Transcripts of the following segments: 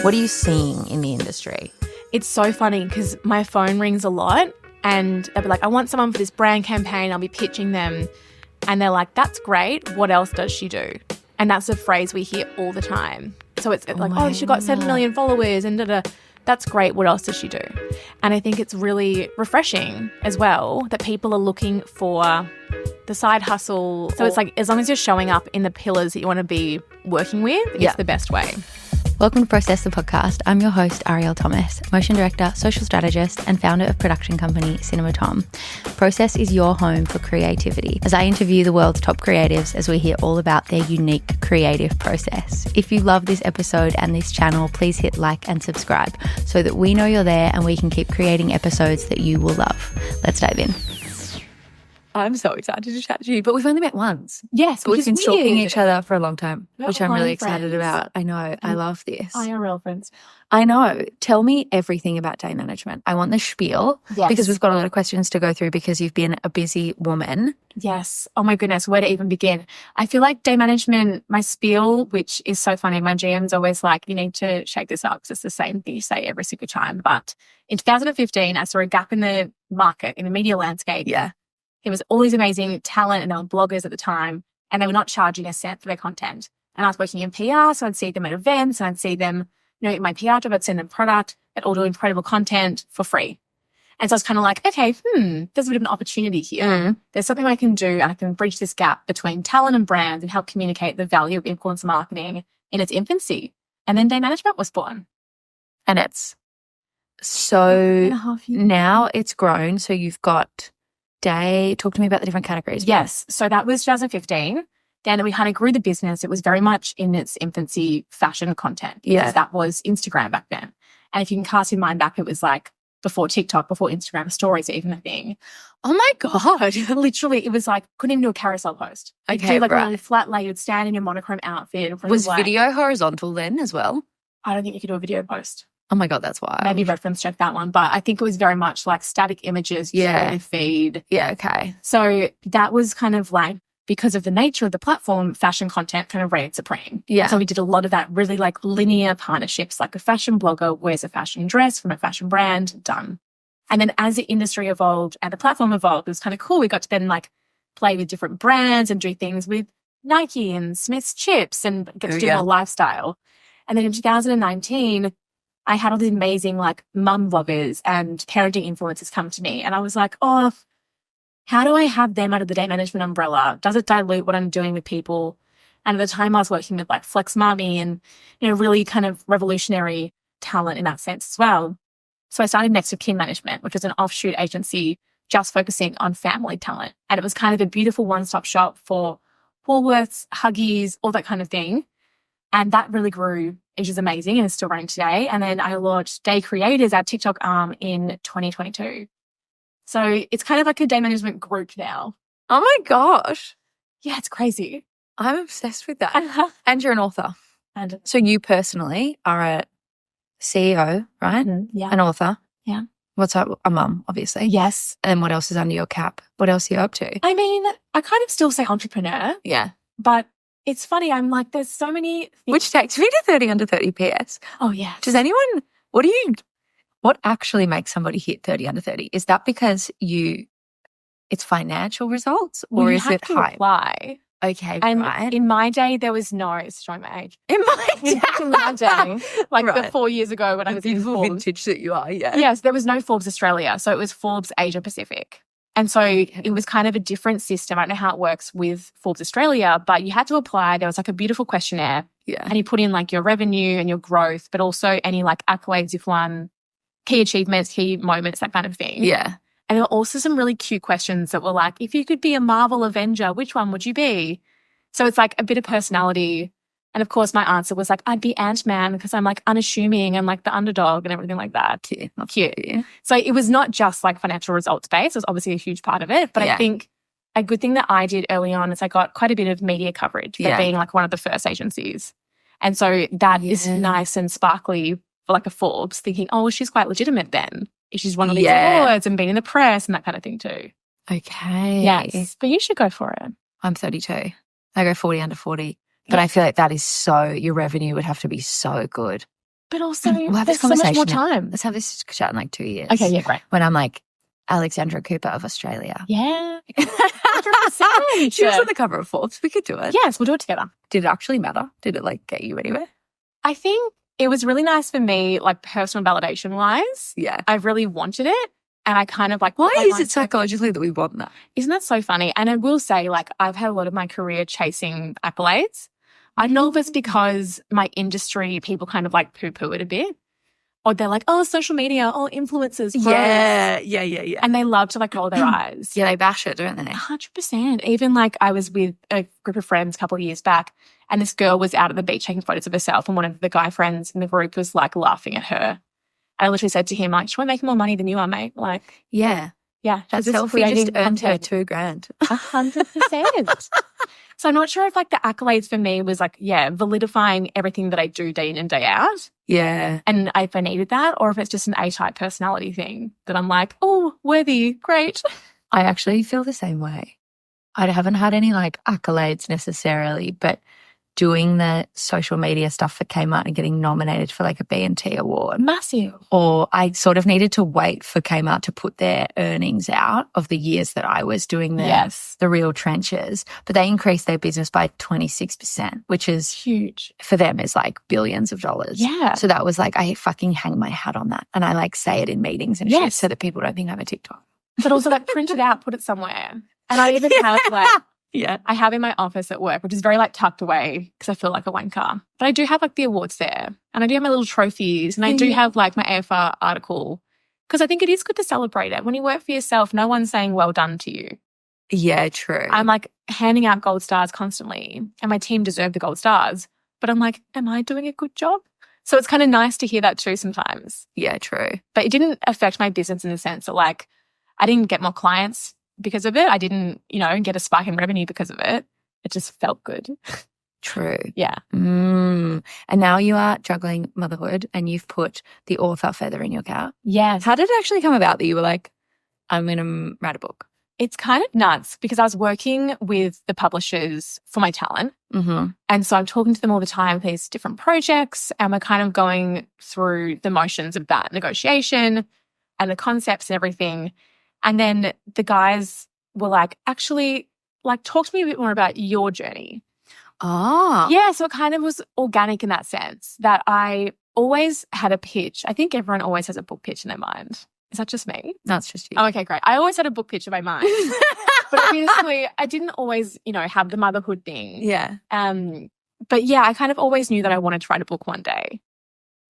What are you seeing in the industry? It's so funny because my phone rings a lot and they'll be like, I want someone for this brand campaign. I'll be pitching them. And they're like, that's great. What else does she do? And that's a phrase we hear all the time. So it's like, oh, she got 7 million followers and da-da. That's great. What else does she do? And I think it's really refreshing as well that people are looking for the side hustle. So it's like, as long as you're showing up in the pillars that you want to be working with, it's the best way. Welcome to Process the Podcast. I'm your host, Ariel Thomas, motion director, social strategist, and founder of production company Cinema Tom. Process is your home for creativity as I interview the world's top creatives as we hear all about their unique creative process. If you love this episode and this channel, please hit like and subscribe so that we know you're there and we can keep creating episodes that you will love. Let's dive in. I'm so excited to chat to you, but we've only met once. Yes, but we've been stalking each other for a long time, which I'm really excited friends. about. I know. I love this. IRL friends. I know. Tell me everything about day management. I want the spiel because we've got a lot of questions to go through because you've been a busy woman. Yes. Oh my goodness, where to even begin? I feel like day management, my spiel, which is so funny, my GM's always like, you need to shake this up because it's the same thing you say every single time. But in 2015, I saw a gap in the market, in the media landscape. Yeah. There was all these amazing talent and they were bloggers at the time and they were not charging a cent for their content. And I was working in PR, so I'd see them at events and I'd see them, in my PR job, I'd send them product, they'd all do incredible content for free. And so I was kind of like, okay, there's a bit of an opportunity here. There's something I can do and I can bridge this gap between talent and brands and help communicate the value of influencer marketing in its infancy. And then day management was born. And it's so now it's grown. So you've got talk to me about the different categories. Yes. So that was 2015. Then we kind of grew the business. It was very much in its infancy fashion content. Because that was Instagram back then. And if you can cast your mind back, it was like before TikTok, before Instagram stories, even a thing. Oh my God. Literally, it was like, couldn't even do a carousel post. You'd do like a really flat lay, you'd stand in your monochrome outfit. Was video horizontal then as well? I don't think you could do a video post. Oh my God, that's why. Maybe reference check that one. But I think it was very much like static images, feed. Yeah, okay. So that was kind of like, because of the nature of the platform, fashion content kind of reigned supreme. Yeah. So we did a lot of that really like linear partnerships, like a fashion blogger wears a fashion dress from a fashion brand, done. And then as the industry evolved and the platform evolved, it was kind of cool. We got to then like play with different brands and do things with Nike and Smith's Chips and get to do more lifestyle. And then in 2019, I had all these amazing like mum vloggers and parenting influencers come to me. And I was like, oh, how do I have them under the day management umbrella? Does it dilute what I'm doing with people? And at the time I was working with like Flex Mommy and, really kind of revolutionary talent in that sense as well. So I started Next of Kin Management, which is an offshoot agency just focusing on family talent. And it was kind of a beautiful one-stop shop for Woolworths, Huggies, all that kind of thing. And that really grew, which is amazing and is still running today. And then I launched Day Creators, our TikTok arm, in 2022. So it's kind of like a day management group now. Oh my gosh. Yeah, it's crazy. I'm obsessed with that. And you're an author. And so you personally are a CEO, right? Yeah. An author. Yeah. What's up? A mum, obviously. Yes. And what else is under your cap? What else are you up to? I mean, I kind of still say entrepreneur. Yeah. But it's funny. I'm like, there's so many things. Which takes me to 30 under 30 PS. Oh, yeah. Does anyone, what actually makes somebody hit 30 under 30? Is that because it's financial results or is it hype? Apply. Okay, and right. In my day, there was it's showing my age. In my day. Like the 4 years ago when I was in Forbes. Vintage that you are, yeah. Yes, there was no Forbes Australia. So it was Forbes Asia Pacific. And so it was kind of a different system. I don't know how it works with Forbes Australia, but you had to apply. There was like a beautiful questionnaire. Yeah. And you put in like your revenue and your growth, but also any like accolades you've won, key achievements, key moments, that kind of thing. Yeah. And there were also some really cute questions that were like, if you could be a Marvel Avenger, which one would you be? So it's like a bit of personality. And of course, my answer was like, I'd be Ant-Man because I'm like unassuming and like the underdog and everything like that. Cute. So it was not just like financial results based. It was obviously a huge part of it. But I think a good thing that I did early on is I got quite a bit of media coverage for being like one of the first agencies. And so that is nice and sparkly for like a Forbes, thinking, oh, she's quite legitimate then. If she's won all these awards and been in the press and that kind of thing too. Okay. Yes. But you should go for it. I'm 32. I go 40 under 40. But I feel like that is so, your revenue would have to be so good. But also, We'll have there's this so much conversation. more time. Let's have this chat in like 2 years. Okay, yeah, great. When I'm like Alexandra Cooper of Australia. Yeah. 100%. She was on the cover of Forbes. We could do it. Yes, we'll do it together. Did it actually matter? Did it like get you anywhere? I think it was really nice for me, like personal validation wise. Yeah. I really wanted it. And I kind of like, why is it psychologically that we want that? Isn't that so funny? And I will say, like, I've had a lot of my career chasing accolades. I don't know if it's because my industry, people kind of like poo-poo it a bit. Or they're like, oh, social media, oh, influencers. Pros. Yeah. And they love to like roll their eyes. Yeah, they bash it, don't they? 100%. Even like I was with a group of friends a couple of years back and this girl was out at the beach taking photos of herself and one of the guy friends in the group was like laughing at her. I literally said to him, like, should I make more money than you are, mate? Like, yeah. That's selfie just earned her $2,000. 100%. So I'm not sure if like the accolades for me was like, validifying everything that I do day in and day out. Yeah. And if I needed that, or if it's just an A-type personality thing that I'm like, oh, worthy, great. I actually feel the same way. I haven't had any like accolades necessarily, but doing the social media stuff for Kmart and getting nominated for like a B&T award. Massive. Or I sort of needed to wait for Kmart to put their earnings out of the years that I was doing the real trenches. But they increased their business by 26%, which is huge. For them is like billions of dollars. Yeah. So that was like, I fucking hang my hat on that. And I like say it in meetings and shit so that people don't think I have a TikTok. But also like print it out, put it somewhere. And I even have like, I have in my office at work, which is very like tucked away because I feel like a wanker. But I do have like the awards there and I do have my little trophies and I do have like my AFR article because I think it is good to celebrate it. When you work for yourself, no one's saying well done to you. Yeah, true. I'm like handing out gold stars constantly and my team deserve the gold stars. But I'm like, am I doing a good job? So it's kind of nice to hear that too sometimes. Yeah, true. But it didn't affect my business in the sense that like I didn't get more clients because of it. I didn't, get a spike in revenue because of it. It just felt good. True. Yeah. And now you are juggling motherhood and you've put the author feather in your cap. Yes. How did it actually come about that you were like, I'm going to write a book? It's kind of nuts because I was working with the publishers for my talent. Mm-hmm. And so I'm talking to them all the time for these different projects and we're kind of going through the motions of that negotiation and the concepts and everything. And then the guys were like, actually, like, talk to me a bit more about your journey. Oh. Yeah, so it kind of was organic in that sense that I always had a pitch. I think everyone always has a book pitch in their mind. Is that just me? No, it's just you. Oh, okay, great. I always had a book pitch in my mind. But obviously, I didn't always, have the motherhood thing. Yeah. But yeah, I kind of always knew that I wanted to write a book one day.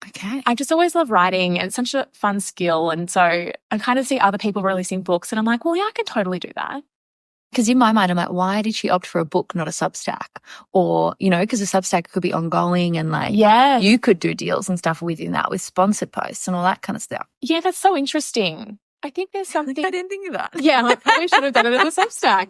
Okay. I just always love writing and it's such a fun skill. And so I kind of see other people releasing books and I'm like, well, yeah, I can totally do that. Because in my mind, I'm like, why did she opt for a book, not a Substack? Or, because a Substack could be ongoing and like you could do deals and stuff within that with sponsored posts and all that kind of stuff. Yeah, that's so interesting. I think there's something. I didn't think of that. Yeah, I probably should have done it as a Substack.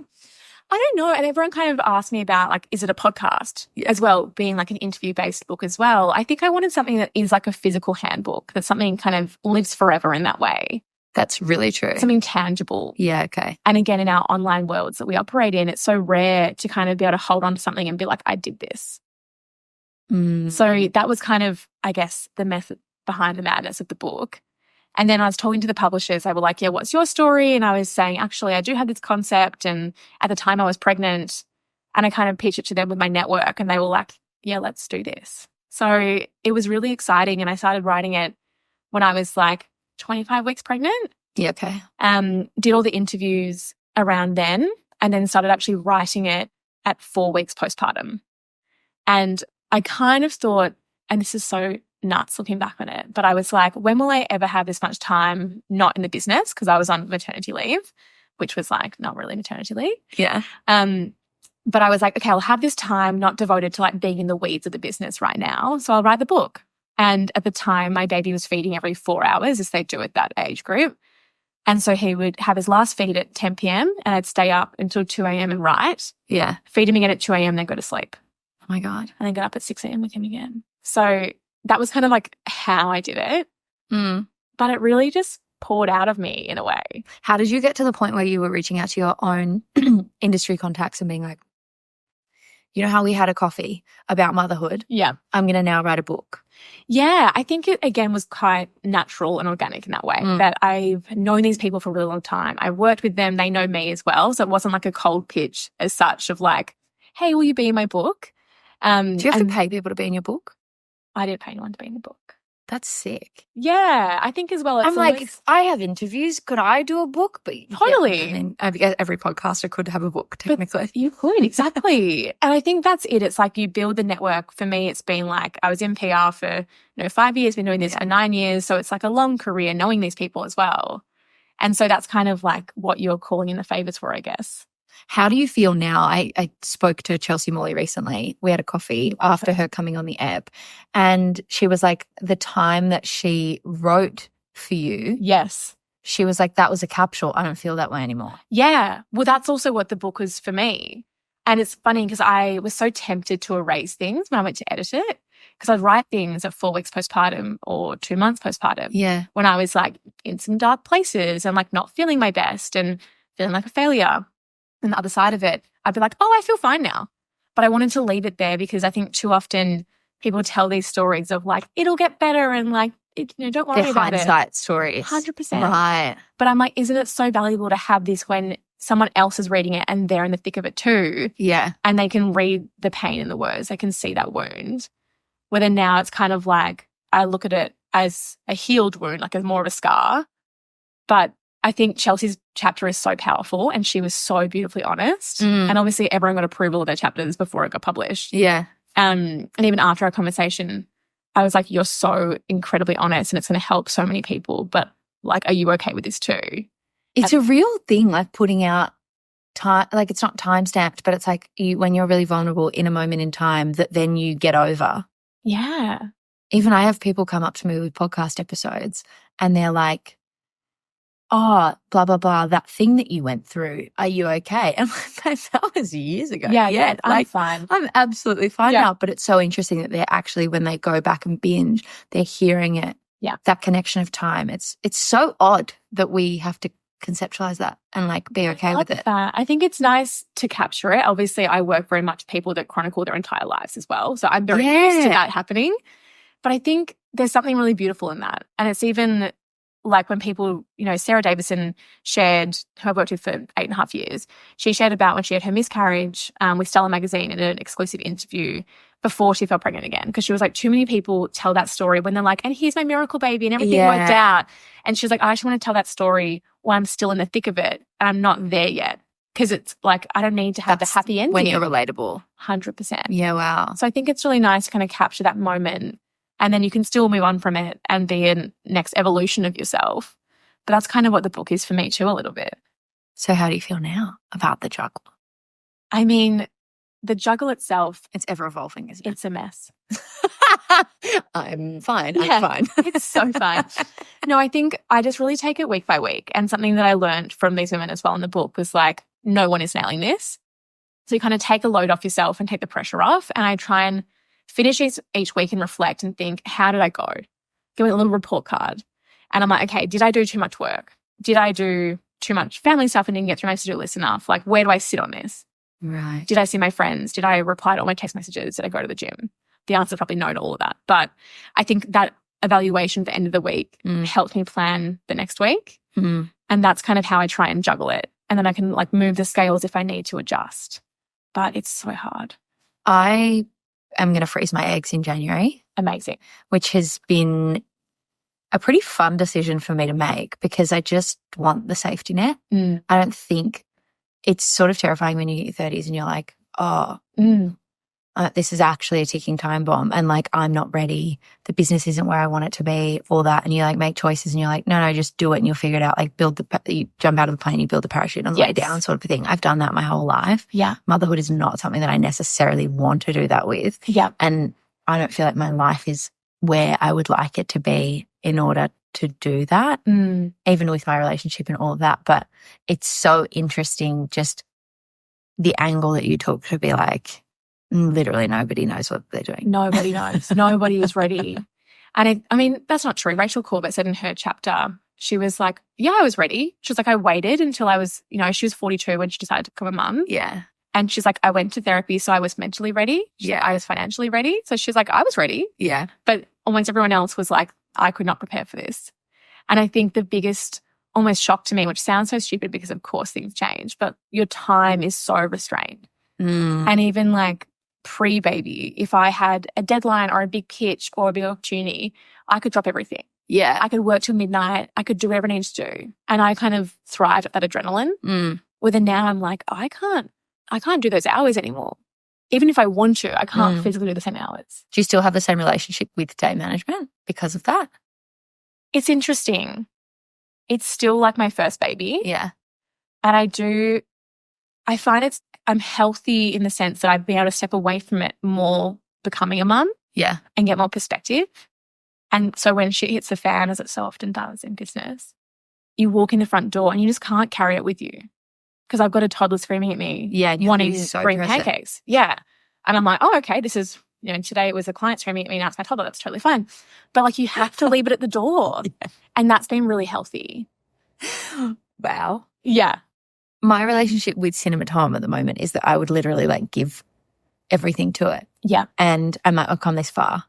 I don't know. And everyone kind of asked me about like, is it a podcast as well, being like an interview-based book as well. I think I wanted something that is like a physical handbook, that something kind of lives forever in that way. That's really true. Something tangible. Yeah, okay. And again, in our online worlds that we operate in, it's so rare to kind of be able to hold on to something and be like, I did this. So that was kind of, I guess, the method behind the madness of the book. And then I was talking to the publishers. They were like, yeah, what's your story? And I was saying, actually, I do have this concept. And at the time I was pregnant and I kind of pitched it to them with my network and they were like, yeah, let's do this. So it was really exciting. And I started writing it when I was like 25 weeks pregnant. Yeah, okay. Did all the interviews around then and then started actually writing it at 4 weeks postpartum. And I kind of thought, and this is so nuts looking back on it, but I was like, when will I ever have this much time not in the business? Because I was on maternity leave, which was like not really maternity leave. Yeah. But I was like, okay, I'll have this time not devoted to like being in the weeds of the business right now. So I'll write the book. And at the time, my baby was feeding every 4 hours, as they do at that age group. And so he would have his last feed at 10 p.m. and I'd stay up until 2 a.m. and write. Yeah. Feed him again at 2 a.m. then go to sleep. Oh my God. And then get up at 6 a.m. with him again. So that was kind of like how I did it. But it really just poured out of me in a way. How did you get to the point where you were reaching out to your own industry contacts and being like, you know how we had a coffee about motherhood? Yeah. I'm going to now write a book. Yeah, I think it, again, was quite natural and organic in that way, that I've known these people for a really long time. I've worked with them. They know me as well. So it wasn't like a cold pitch as such of like, hey, will you be in my book? Do you have to pay people to be in your book? I didn't pay anyone to be in the book. That's sick. Yeah, I think as well. I'm like, if I have interviews, could I do a book? But totally. Yeah, I mean, every podcaster could have a book, technically. But you could, exactly. And I think that's it. It's like you build the network. For me, it's been like I was in PR for 5 years, been doing this for 9 years. So it's like a long career knowing these people as well. And so that's kind of like what you're calling in the favors for, I guess. How do you feel now? I spoke to Chelsea Morley recently. We had a coffee after her coming on the app, and she was like, the time that she wrote for you. Yes. She was like, that was a capsule. I don't feel that way anymore. Yeah. Well, that's also what the book was for me. And it's funny because I was so tempted to erase things when I went to edit it, because I'd write things at 4 weeks postpartum or 2 months postpartum. Yeah. When I was like in some dark places and like not feeling my best and feeling like a failure. And the other side of it, I'd be like, oh, I feel fine now. But I wanted to leave it there because I think too often people tell these stories of like, it'll get better and like, don't worry about it. Hindsight stories. 100%. Right. But I'm like, isn't it so valuable to have this when someone else is reading it and they're in the thick of it too? Yeah. And they can read the pain in the words. They can see that wound. Whether now it's kind of like, I look at it as a healed wound, like a more of a scar. But I think Chelsea's chapter is so powerful and she was so beautifully honest. And obviously everyone got approval of their chapters before it got published. Yeah. And even after our conversation, I was like, you're so incredibly honest and it's going to help so many people. But like, are you okay with this too? It's a real thing, like putting out time, like it's not time stamped, but it's like when you're really vulnerable in a moment in time that then you get over. Yeah. Even I have people come up to me with podcast episodes and they're like, oh, blah, blah, blah, that thing that you went through, are you okay? And I'm like, that was years ago. Yeah, I'm fine. I'm absolutely fine now. But it's so interesting that they're actually, when they go back and binge, they're hearing it. Yeah. That connection of time. It's so odd that we have to conceptualize that and like be okay with it. I think it's nice to capture it. Obviously, I work very much with people that chronicle their entire lives as well. So I'm very used to that happening. But I think there's something really beautiful in that. And it's even like when people, Sarah Davison shared, who I've worked with for 8.5 years, she shared about when she had her miscarriage with Stella Magazine in an exclusive interview before she fell pregnant again. Because she was like, too many people tell that story when they're like, and here's my miracle baby and everything worked out. And she was like, I actually want to tell that story when I'm still in the thick of it and I'm not there yet. Because it's like, I don't need to have the happy ending. When you're relatable. 100%. Yeah, wow. So I think it's really nice to kind of capture that moment. And then you can still move on from it and be a next evolution of yourself. But that's kind of what the book is for me too, a little bit. So how do you feel now about the juggle? I mean, the juggle itself. It's ever evolving, isn't it? It's a mess. I'm fine. Yeah, I'm fine. It's so fine. No, I think I just really take it week by week. And something that I learned from these women as well in the book was like, no one is nailing this. So you kind of take a load off yourself and take the pressure off. And I try and finish each week and reflect and think, how did I go? Give me a little report card. And I'm like, okay, did I do too much work? Did I do too much family stuff and didn't get through my to-do list enough? Like, where do I sit on this? Right. Did I see my friends? Did I reply to all my text messages? Did I go to the gym? The answer is probably no to all of that. But I think that evaluation at the end of the week helped me plan the next week. And that's kind of how I try and juggle it. And then I can like move the scales if I need to adjust. But it's so hard. I am going to freeze my eggs in January. Amazing. Which has been a pretty fun decision for me to make because I just want the safety net. I don't think it's sort of terrifying when you get your 30s and you're like, this is actually a ticking time bomb and like I'm not ready. The business isn't where I want it to be, all that. And you like make choices and you're like, no, just do it and you'll figure it out. Like you jump out of the plane, you build the parachute on the way down sort of thing. I've done that my whole life. Yeah. Motherhood is not something that I necessarily want to do that with. Yeah. And I don't feel like my life is where I would like it to be in order to do that, even with my relationship and all of that. But it's so interesting just the angle that you took to be like, literally nobody knows what they're doing. Nobody knows. Nobody is ready. And I mean, that's not true. Rachel Corbett said in her chapter, she was like, yeah, I was ready. She was like, I waited until I was, she was 42 when she decided to become a mum. Yeah. And she's like, I went to therapy, so I was mentally ready. I was financially ready. So she's like, I was ready. Yeah. But almost everyone else was like, I could not prepare for this. And I think the biggest almost shock to me, which sounds so stupid because of course things change, but your time is so restrained. And even like pre-baby, if I had a deadline or a big pitch or a big opportunity, I could drop everything. Yeah. I could work till midnight. I could do whatever I needed to do. And I kind of thrived at that adrenaline. Whether now I'm like, I can't do those hours anymore. Even if I want to, I can't physically do the same hours. Do you still have the same relationship with day management because of that? It's interesting. It's still like my first baby. Yeah. And I find I'm healthy in the sense that I've been able to step away from it more becoming a mum. Yeah. And get more perspective. And so when shit hits the fan, as it so often does in business, you walk in the front door and you just can't carry it with you. Because I've got a toddler screaming at me, wanting so green present. pancakes. Yeah. And I'm like, oh, okay, this is, today it was a client screaming at me, now it's my toddler. That's totally fine. But like you have to leave it at the door. Yeah. And that's been really healthy. Wow. Yeah. My relationship with Cinema Tom at the moment is that I would literally like give everything to it. Yeah. And I'm like, I've come this far.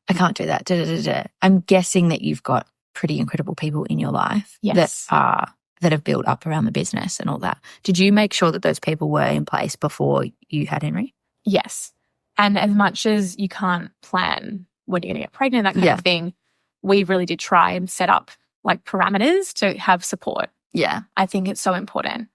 I can't do that. I'm guessing that you've got pretty incredible people in your life that have built up around the business and all that. Did you make sure that those people were in place before you had Henry? Yes. And as much as you can't plan when you're going to get pregnant, that kind of thing, we really did try and set up like parameters to have support. Yeah. I think it's so important.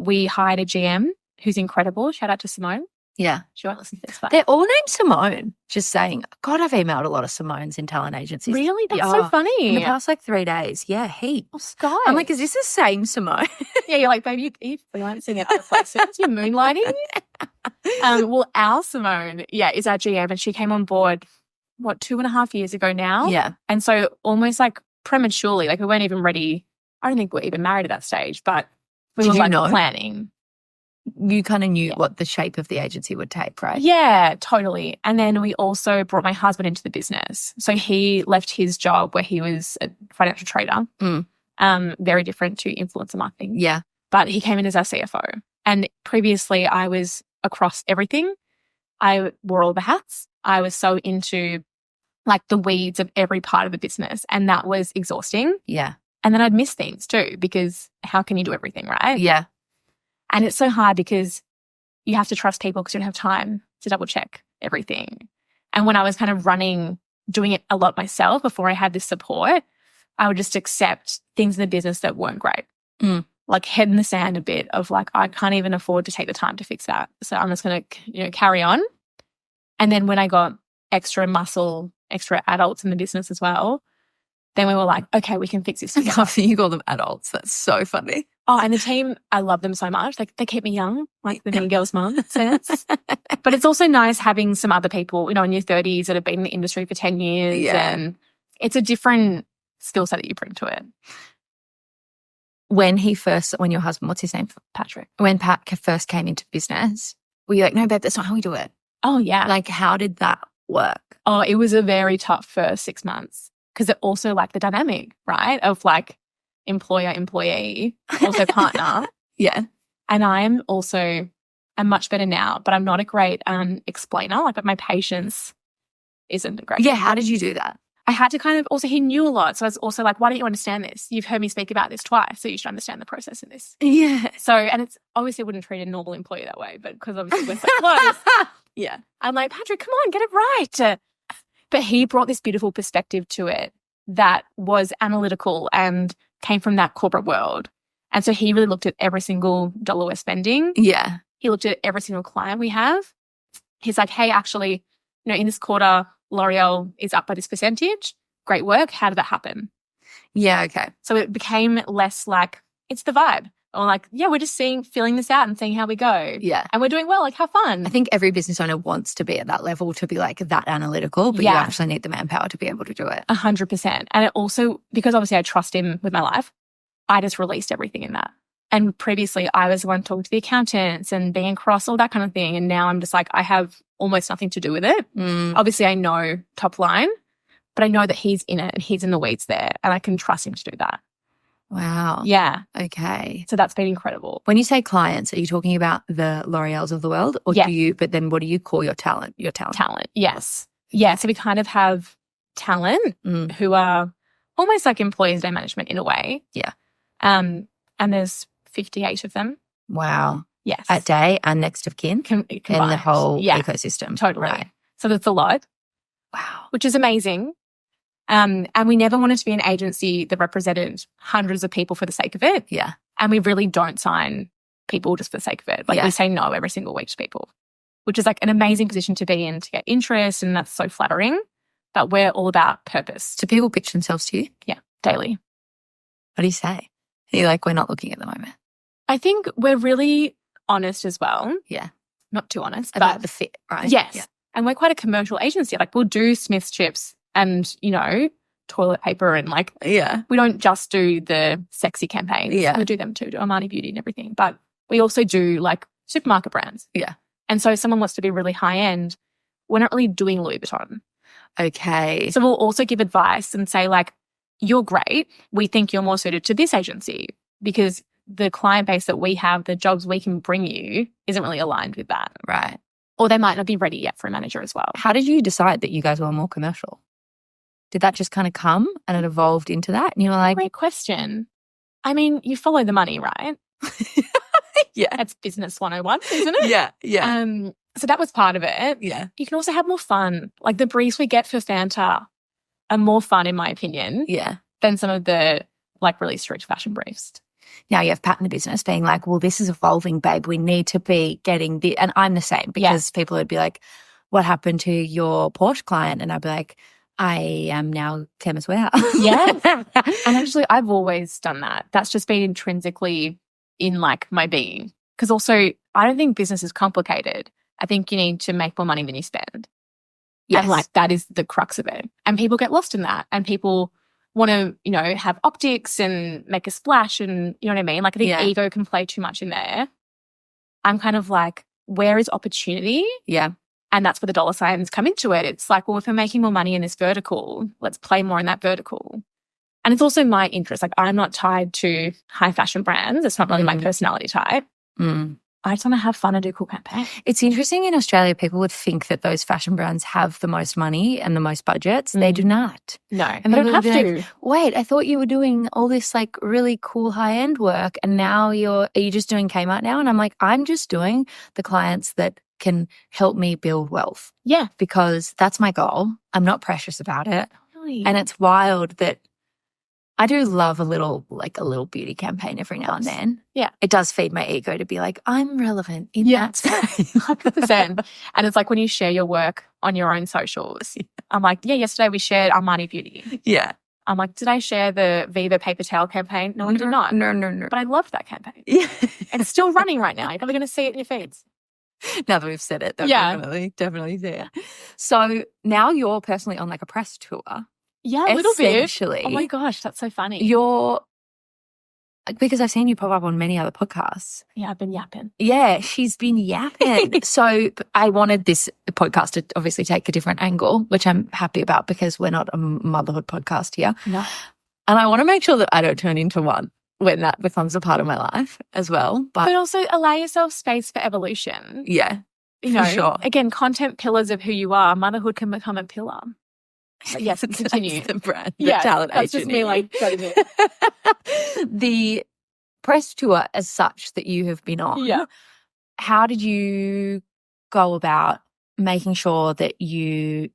We hired a GM who's incredible. Shout out to Simone. Yeah. She won't listen to this. But they're all named Simone. Just saying, God, I've emailed a lot of Simones in talent agencies. Really? That's so funny. In the past like 3 days. Yeah, heaps. Oh, Sky. I'm like, is this the same Simone? Yeah, you're like, baby, you haven't seen it other places. You're moonlighting. Well, our Simone, is our GM, and she came on board, 2.5 years ago now? Yeah. And so almost like prematurely, like we weren't even ready. I don't think we were even married at that stage, but we were like planning. You kind of knew what the shape of the agency would take, right? Yeah, totally. And then we also brought my husband into the business. So he left his job where he was a financial trader, very different to influencer marketing. Yeah. But he came in as our CFO. And previously I was across everything. I wore all the hats. I was so into like the weeds of every part of the business, and that was exhausting. Yeah. And then I'd miss things too, because how can you do everything, right? Yeah. And it's so hard because you have to trust people because you don't have time to double check everything. And when I was kind of doing it a lot myself before I had this support, I would just accept things in the business that weren't great. Like head in the sand a bit of like, I can't even afford to take the time to fix that. So I'm just going to, carry on. And then when I got extra muscle, extra adults in the business as well, then we were like, okay, we can fix this together. I love that you call them adults. That's so funny. Oh, and the team, I love them so much. Like they keep me young, like the Mean Girls mum says. But it's also nice having some other people, in your 30s that have been in the industry for 10 years. Yeah. And it's a different skill set that you bring to it. When your husband, what's his name? Patrick. When Pat first came into business, were you like, no, babe, that's not how we do it? Oh, yeah. Like, how did that work? Oh, it was a very tough first 6 months because it also like the dynamic, right, of like employer, employee, also partner. Yeah. And I'm much better now, but I'm not a great explainer. But my patience isn't great. Yeah. How did you do that? I had to kind of also, he knew a lot. So I was also like, why don't you understand this? You've heard me speak about this twice, so you should understand the process in this. Yeah. So, and it's obviously wouldn't treat a normal employee that way, but because obviously we're so close. Yeah. I'm like, Patrick, come on, get it right. But he brought this beautiful perspective to it that was analytical and came from that corporate world. And so he really looked at every single dollar we're spending. Yeah. He looked at every single client we have. He's like, hey, actually, in this quarter, L'Oreal is up by this percentage. Great work. How did that happen? Yeah. Okay. So it became less like, it's the vibe. Or like, yeah, we're just feeling this out and seeing how we go. Yeah. And we're doing well. Like, have fun. I think every business owner wants to be at that level, to be like that analytical, but you actually need the manpower to be able to do it. 100%. And it also, because obviously I trust him with my life, I just released everything in that. And previously I was the one talking to the accountants and being across all that kind of thing. And now I'm just like, I have almost nothing to do with it. Obviously I know top line, but I know that he's in it and he's in the weeds there and I can trust him to do that. Wow. Yeah. Okay. So that's been incredible. When you say clients, are you talking about the L'Oreals of the world, or but then what do you call your talent? Talent. Yes. Yeah. So we kind of have talent who are almost like employees day management in a way. Yeah. And there's 58 of them. Wow. Yes. At day and next of kin in the whole ecosystem. Totally. Right. So that's a lot. Wow. Which is amazing. And we never wanted to be an agency that represented hundreds of people for the sake of it. Yeah. And we really don't sign people just for the sake of it. Like we say no every single week to people, which is like an amazing position to be in to get interest. And that's so flattering. But we're all about purpose. Do people pitch themselves to you? Yeah, daily. What do you say? Are you like, we're not looking at the moment? I think we're really honest as well. Yeah. Not too honest. About but the fit, right? Yes. Yeah. And we're quite a commercial agency. Like we'll do Smith's chips and, you know, toilet paper and like, we don't just do the sexy campaigns. Yeah. We do them too, do Armani Beauty and everything. But we also do like supermarket brands. Yeah. And so if someone wants to be really high end, we're not really doing Louis Vuitton. Okay. So we'll also give advice and say like, you're great. We think you're more suited to this agency because the client base that we have, the jobs we can bring you isn't really aligned with that. Right. Or they might not be ready yet for a manager as well. How did you decide that you guys were more commercial? Did that just kind of come and it evolved into that? And you were like, great question. I mean, you follow the money, right? Yeah. That's business 101, isn't it? Yeah. Yeah. So that was part of it. Yeah. You can also have more fun. Like the briefs we get for Fanta are more fun, in my opinion, than some of the like really strict fashion briefs. Now you have Pat in the business being like, well, this is evolving, babe. We need to be getting the, and I'm the same because people would be like, what happened to your Porsche client? And I'd be like, I am now Chemist Warehouse. Yeah. And actually I've always done that. That's just been intrinsically in like my being. Because also I don't think business is complicated. I think you need to make more money than you spend. Yes. And like that is the crux of it. And people get lost in that. And people want to, you know, have optics and make a splash and you know what I mean? Like I think ego can play too much in there. I'm kind of like, where is opportunity? Yeah. And that's where the dollar signs come into it. It's like, well, if we're making more money in this vertical, let's play more in that vertical. And it's also my interest. Like I'm not tied to high fashion brands. It's not really my personality type. I just want to have fun and do cool campaigns. It's interesting in Australia, people would think that those fashion brands have the most money and the most budgets. They do not. No, and they don't have to. Like, wait, I thought you were doing all this like really cool high-end work and now are you just doing Kmart now? And I'm like, I'm just doing the clients that can help me build wealth. Yeah. Because that's my goal. I'm not precious about it. Really? And it's wild that I do love a little beauty campaign every now and then. Yeah. It does feed my ego to be like, I'm relevant in that space. 100%. And it's like when you share your work on your own socials, I'm like, yesterday we shared Armani Beauty. Yeah. I'm like, did I share the Viva paper towel campaign? No, I did not. No. But I loved that campaign. Yeah. It's still running right now. You're probably going to see it in your feeds. Now that we've said it, definitely see it. So now you're personally on like a press tour. Yeah, a little bit. Essentially. Oh my gosh, that's so funny. Because I've seen you pop up on many other podcasts. Yeah, I've been yapping. Yeah, she's been yapping. So I wanted this podcast to obviously take a different angle, which I'm happy about because we're not a motherhood podcast here. No. And I want to make sure that I don't turn into one when that becomes a part of my life as well. But also allow yourself space for evolution. Yeah, you know, sure. Again, content pillars of who you are. Motherhood can become a pillar. But yes, continue. That's the brand, the talent that's agent. Just me like cutting it. The press tour as such that you have been on. Yeah. How did you go about making sure that you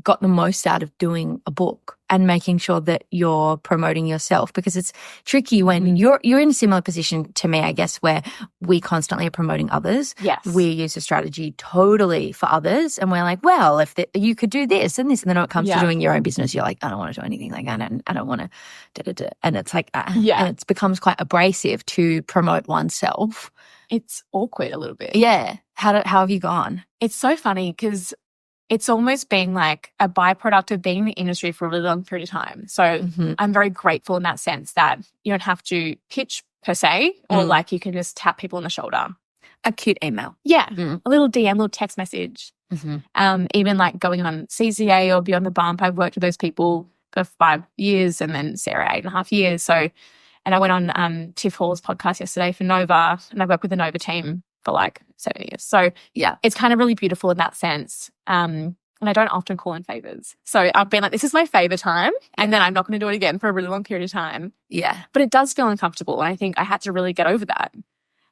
got the most out of doing a book and making sure that you're promoting yourself? Because it's tricky when you're in a similar position to me, I guess, where we constantly are promoting others. Yes. We use a strategy totally for others and we're like, well, if you could do this and this, and then when it comes to doing your own business, you're like, I don't want to do anything like that and I don't want to and it's like and it becomes quite abrasive to promote oneself. It's awkward a little bit. Yeah. How have you gone? It's so funny because it's almost been like a byproduct of being in the industry for a really long period of time. So I'm very grateful in that sense that you don't have to pitch per se or like you can just tap people on the shoulder. A cute email. Yeah. A little DM, a little text message. Even like going on CCA or Beyond the Bump. I've worked with those people for 5 years and then Sarah 8.5 years. So, and I went on Tiff Hall's podcast yesterday for Nova and I worked with the Nova team for like 7 years. So yeah, it's kind of really beautiful in that sense. and I don't often call in favors. So I've been like, this is my favor time. And then I'm not going to do it again for a really long period of time. Yeah. But it does feel uncomfortable. And I think I had to really get over that.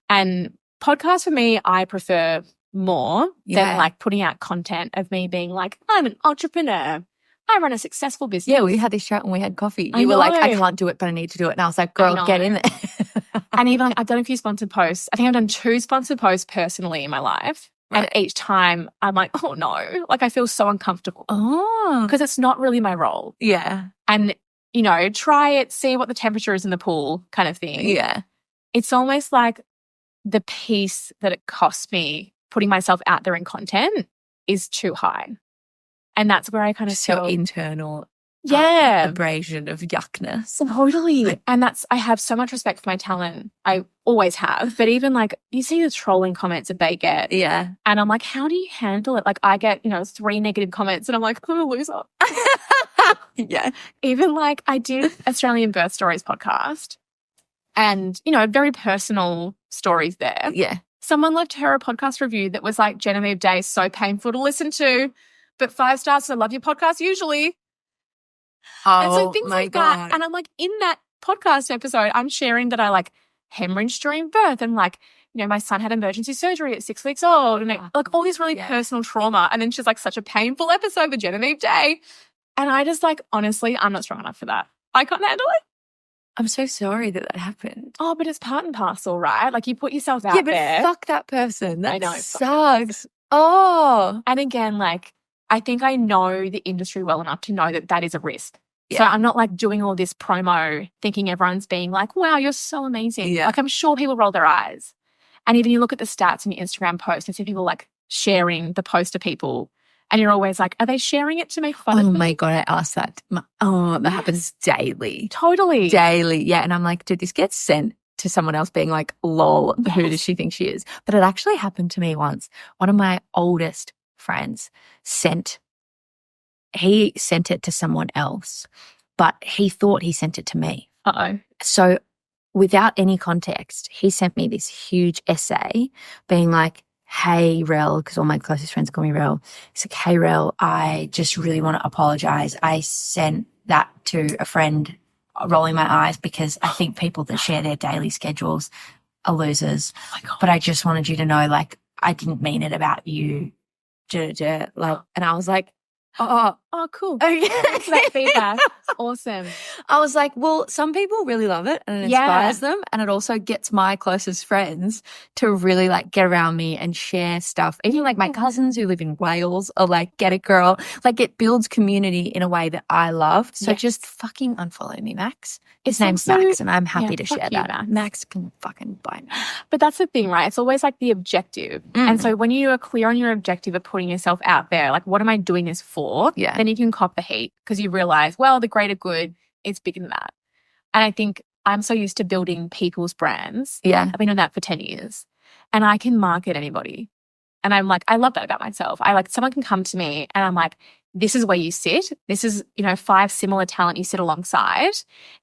And podcasts for me, I prefer more than like putting out content of me being like, I'm an entrepreneur. I run a successful business. Yeah, we had this chat when we had coffee. You were like, I can't do it, but I need to do it. And I was like, girl, get in there. And even like, I've done a few sponsored posts. I think I've done 2 sponsored posts personally in my life. Right. And each time I'm like, oh no, like I feel so uncomfortable. Oh. Because it's not really my role. Yeah. And, you know, try it, see what the temperature is in the pool kind of thing. Yeah. It's almost like the piece that it costs me putting myself out there in content is too high. And that's where I kind of feel internal abrasion of yuckness. Totally. And I have so much respect for my talent. I always have. But even like you see the trolling comments that they get. Yeah. And I'm like, how do you handle it? Like I get, 3 negative comments and I'm like, I'm a loser. Yeah. Even like I did Australian Birth Stories podcast and, very personal stories there. Yeah. Someone left her a podcast review that was like, Genevieve Day, so painful to listen to, but 5 stars, I love your podcast usually. Oh, and so things my like God. that. And I'm like, in that podcast episode, I'm sharing that I like hemorrhaged during birth and like, my son had emergency surgery at 6 weeks old and like all this really personal trauma. And then she's like, such a painful episode with Genevieve Day. And I just like, honestly, I'm not strong enough for that. I can't handle it. I'm so sorry that happened. Oh, but it's part and parcel, right? Like you put yourself out there. Yeah, but fuck that person. That I know, sucks. Oh. And again, like I think I know the industry well enough to know that that is a risk. Yeah. So I'm not like doing all this promo thinking everyone's being like, wow, you're so amazing. Yeah. Like I'm sure people roll their eyes. And even you look at the stats in your Instagram post and see people like sharing the post to people and you're always like, are they sharing it to make fun of me? Oh my God, I asked that. That happens daily. Totally. Daily. Yeah. And I'm like, did this get sent to someone else being like, lol, who does she think she is? But it actually happened to me once. One of my oldest friends sent it to someone else, but he thought he sent it to me. Uh-oh. So without any context, he sent me this huge essay being like, hey, Rel, because all my closest friends call me Rel. He's like, hey, Rel, I just really want to apologize. I sent that to a friend, rolling my eyes because I think people that share their daily schedules are losers. Oh my God. But I just wanted you to know, like, I didn't mean it about you. Like, and I was like, oh, cool. Okay. Thanks for that feedback. Awesome. I was like, well, some people really love it and it inspires them. And it also gets my closest friends to really like get around me and share stuff. Even like my cousins who live in Wales are like, get it, girl. Like it builds community in a way that I love. So just fucking unfollow me, Max. His name's Max and I'm happy to share that. Max can fucking bite me. But that's the thing, right? It's always like the objective. And so when you are clear on your objective of putting yourself out there, like what am I doing this for? Yeah. Then you can cop the heat because you realize, well, the greater good is bigger than that. And I think I'm so used to building people's brands. Yeah. I've been doing that for 10 years and I can market anybody. And I'm like, I love that about myself. Someone can come to me and I'm like, this is where you sit. This is, 5 similar talent you sit alongside.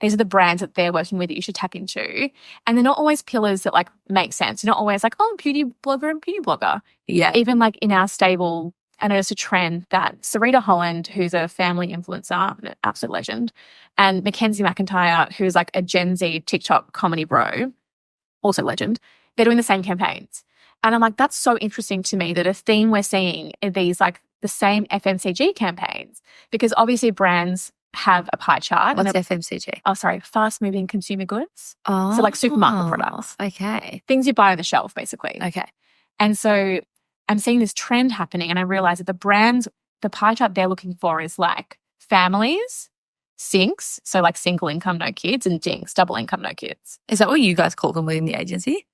These are the brands that they're working with that you should tap into. And they're not always pillars that like make sense. You're not always like, oh, beauty blogger and beauty blogger. Yeah. Even like in our stable, I noticed a trend that Sarita Holland, who's a family influencer, an absolute legend, and Mackenzie McIntyre, who's like a Gen Z TikTok comedy bro, also legend, they're doing the same campaigns. And I'm like, that's so interesting to me that a theme we're seeing are these like the same FMCG campaigns because obviously brands have a pie chart. What's FMCG? Oh, sorry, fast moving consumer goods. Oh. So like supermarket products. Okay. Things you buy on the shelf basically. Okay. And so I'm seeing this trend happening and I realize that the brands, the pie chart they're looking for is like families, sinks, so like single income, no kids, and dinks, double income, no kids. Is that what you guys call them within the agency?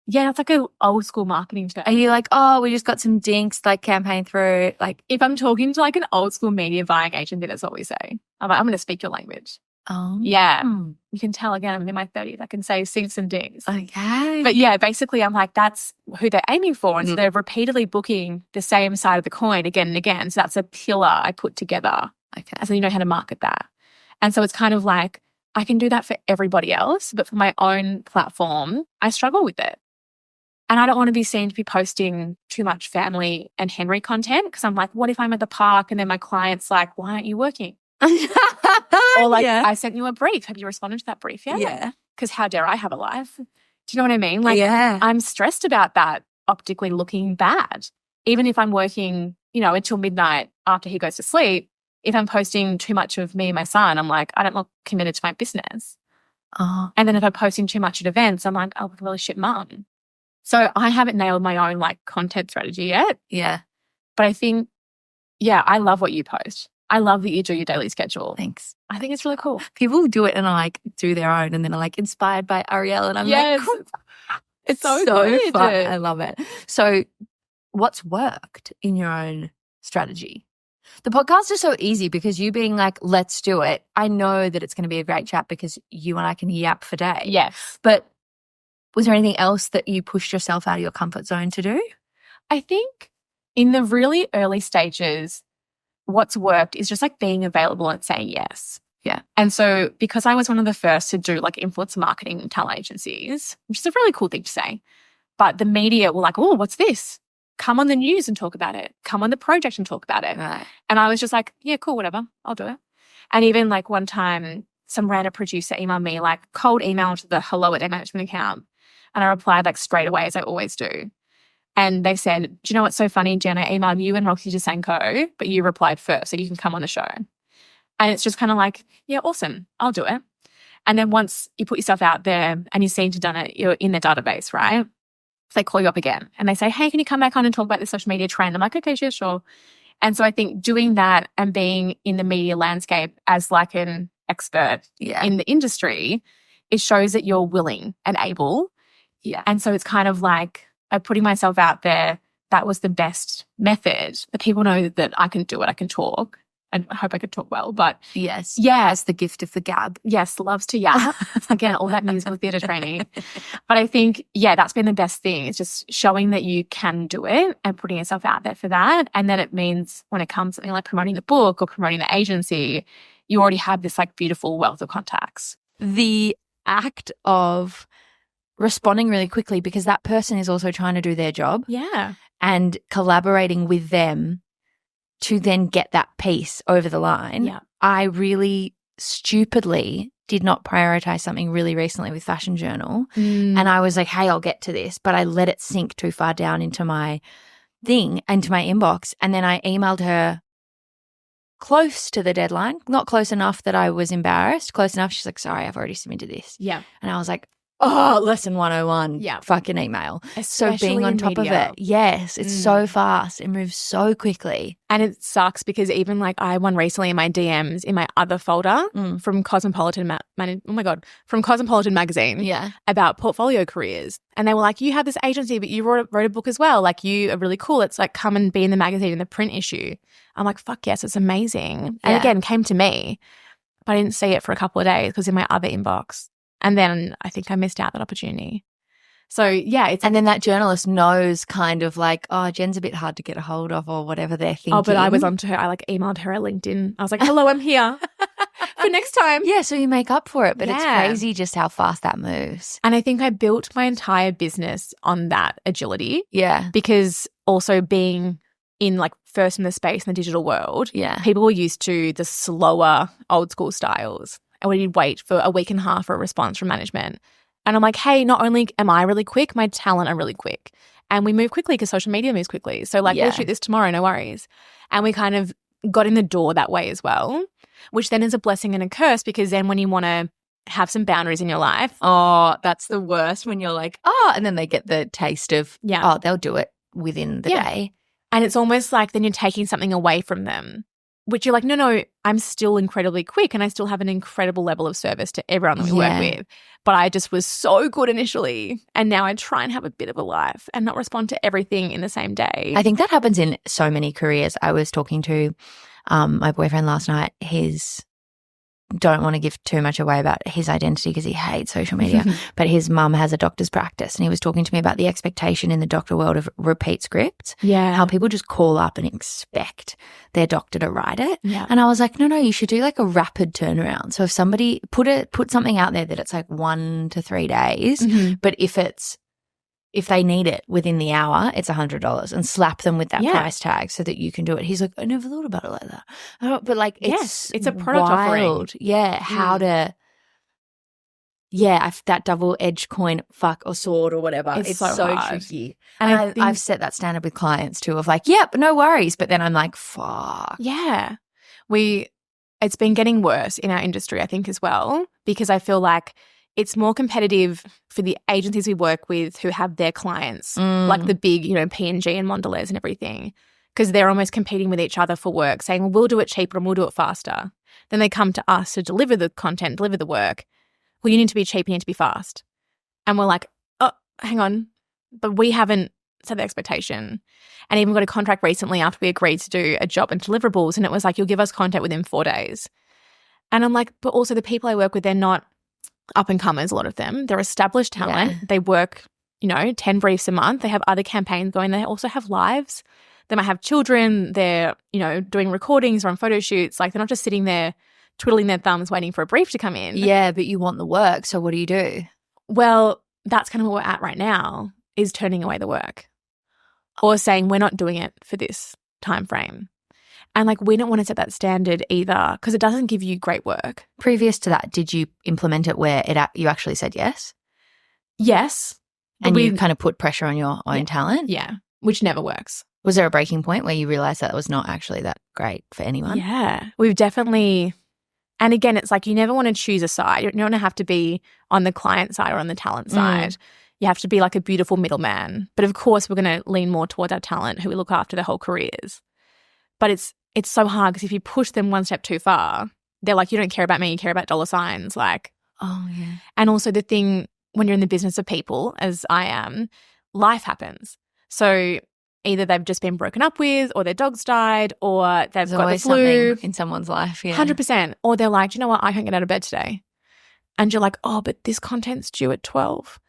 Yeah, it's like an old school marketing term. Are you like, oh, we just got some dinks like campaign through? Like if I'm talking to like an old school media buying agency, that's what we say. I'm like, I'm going to speak your language. Oh. Yeah. You can tell again, I'm in my 30s. I can say sinks and dinks. Okay. But yeah, basically I'm like, that's who they're aiming for. And so they're repeatedly booking the same side of the coin again and again. So that's a pillar I put together. Okay. So you know how to market that. And so it's kind of like, I can do that for everybody else, but for my own platform, I struggle with it. And I don't want to be seen to be posting too much family and Henry content because I'm like, what if I'm at the park and then my client's like, why aren't you working? Or like, I sent you a brief. Have you responded to that brief yet? Yeah. Because how dare I have a life? Do you know what I mean? Like, Yeah. I'm stressed about that optically looking bad. Even if I'm working, you know, until midnight after he goes to sleep, if I'm posting too much of me and my son, I'm like, I don't look committed to my business. Oh. And then if I'm posting too much at events, I'm like, oh, I'm a really shit mum. So I haven't nailed my own like content strategy yet. Yeah. But I think, yeah, I love what you post. I love that you do your daily schedule. Thanks. I think it's really cool. People do it and like do their own and then are like inspired by Ariel and I'm like, cool. It's so good. fun. I love it. So what's worked in your own strategy? The podcast is so easy because you being like, let's do it. I know that it's going to be a great chat because you and I can yap for days. Yes. But was there anything else that you pushed yourself out of your comfort zone to do? I think in the really early stages, what's worked is just like being available and saying yes. Yeah. And so because I was one of the first to do like influencer marketing and talent agencies, which is a really cool thing to say, but the media were like, oh, what's this? Come on the news and talk about it. Come on the project and talk about it. Right. And I was just like, yeah, cool, whatever. I'll do it. And even like one time, some random producer emailed me, like cold email to the hello@management account. And I replied like straight away, as I always do. And they said, do you know what's so funny, Jen? I emailed you and Roxy Jasenko, but you replied first, so you can come on the show. And it's just kind of like, yeah, awesome. I'll do it. And then once you put yourself out there and you seem to have done it, you're in their database, right? They call you up again and they say, hey, can you come back on and talk about the social media trend? I'm like, okay, sure. And so I think doing that and being in the media landscape as like an expert in the industry, it shows that you're willing and able. Yeah. And so it's kind of like putting myself out there, that was the best method. The people know that I can do it, I can talk. And I hope I could talk well, but yes. Yeah. That's the gift of the gab. Yes, loves to yap. Again, all that musical theatre training. But I think, yeah, that's been the best thing. It's just showing that you can do it and putting yourself out there for that. And then it means when it comes to something like promoting the book or promoting the agency, you already have this like beautiful wealth of contacts. The act of responding really quickly because that person is also trying to do their job. Yeah. And collaborating with them to then get that piece over the line. Yeah. I really stupidly did not prioritize something really recently with Fashion Journal. And I was like, hey, I'll get to this. But I let it sink too far down into my thing, into my inbox. And then I emailed her close to the deadline, not close enough that I was embarrassed, close enough. She's like, sorry, I've already submitted this. Yeah. And I was like, oh, lesson 101. Yeah. Fucking email. Especially so being on in top media. of it. Yes. It's so fast. It moves so quickly. And it sucks because even like I had one recently in my DMs in my other folder from Cosmopolitan from Cosmopolitan magazine. Yeah. About portfolio careers. And they were like, you have this agency, but you wrote a book as well. Like you are really cool. It's like come and be in the magazine in the print issue. I'm like, fuck yes, it's amazing. And again, came to me, but I didn't see it for a couple of days because in my other inbox. And then I think I missed out that opportunity. So, yeah. And then that journalist knows kind of like, oh, Jen's a bit hard to get a hold of or whatever they're thinking. Oh, but I was onto her. I like emailed her at LinkedIn. I was like, hello, I'm here for next time. Yeah, so you make up for it. But it's crazy just how fast that moves. And I think I built my entire business on that agility. Yeah. Because also being in like first in the space in the digital world, people were used to the slower old school styles. And we'd wait for a week and a half for a response from management. And I'm like, hey, not only am I really quick, my talent are really quick. And we move quickly because social media moves quickly. So like, we'll shoot this tomorrow, no worries. And we kind of got in the door that way as well, which then is a blessing and a curse because then when you want to have some boundaries in your life. Oh, that's the worst when you're like, oh, and then they get the taste of, oh, they'll do it within the day. And it's almost like then you're taking something away from them. Which you're like, no, I'm still incredibly quick and I still have an incredible level of service to everyone that we work with. But I just was so good initially. And now I try and have a bit of a life and not respond to everything in the same day. I think that happens in so many careers. I was talking to my boyfriend last night. Don't want to give too much away about his identity because he hates social media, but his mum has a doctor's practice and he was talking to me about the expectation in the doctor world of repeat scripts. Yeah. How people just call up and expect their doctor to write it. Yeah. And I was like, no, you should do like a rapid turnaround. So if somebody put something out there that it's like 1 to 3 days, but if if they need it within the hour, it's $100 and slap them with that Yeah. price tag so that you can do it. He's like, I never thought about it like that. But like, Yes, it's a product offering. Yeah. How to, that double-edged coin, fuck, or sword or whatever. It's so hard. tricky. And I've set that standard with clients too of like, yep, no worries. But then I'm like, fuck. Yeah. It's been getting worse in our industry, I think, as well, because I feel like it's more competitive for the agencies we work with who have their clients, like the big, P&G and Mondelez and everything, because they're almost competing with each other for work, saying, well, we'll do it cheaper and we'll do it faster. Then they come to us to deliver the content, deliver the work. Well, you need to be cheap, you need to be fast. And we're like, oh, hang on. But we haven't set the expectation. And even got a contract recently after we agreed to do a job and deliverables, and it was like, you'll give us content within 4 days. And I'm like, but also the people I work with, they're not up and comers, a lot of them. They're established talent. Yeah. They work, 10 briefs a month. They have other campaigns going. They also have lives. They might have children. They're, doing recordings or on photo shoots. Like, they're not just sitting there twiddling their thumbs waiting for a brief to come in. Yeah, but you want the work. So what do you do? Well, that's kind of what we're at right now, is turning away the work or saying we're not doing it for this time frame. And like, we don't want to set that standard either, because it doesn't give you great work. Previous to that, did you implement it where you actually said yes? Yes. And you kind of put pressure on your own talent? Yeah, which never works. Was there a breaking point where you realised that it was not actually that great for anyone? Yeah. We've definitely, and again, it's like you never want to choose a side. You don't want to have to be on the client side or on the talent side. You have to be like a beautiful middleman. But of course, we're going to lean more towards our talent, who we look after their whole careers. But it's so hard, because if you push them one step too far, they're like, you don't care about me, you care about dollar signs. Like, oh, yeah. And also the thing, when you're in the business of people, as I am, life happens. So either they've just been broken up with, or their dog's died, or they've got the flu. In someone's life, yeah. 100%. Or they're like, you know what, I can't get out of bed today. And you're like, oh, but this content's due at 12.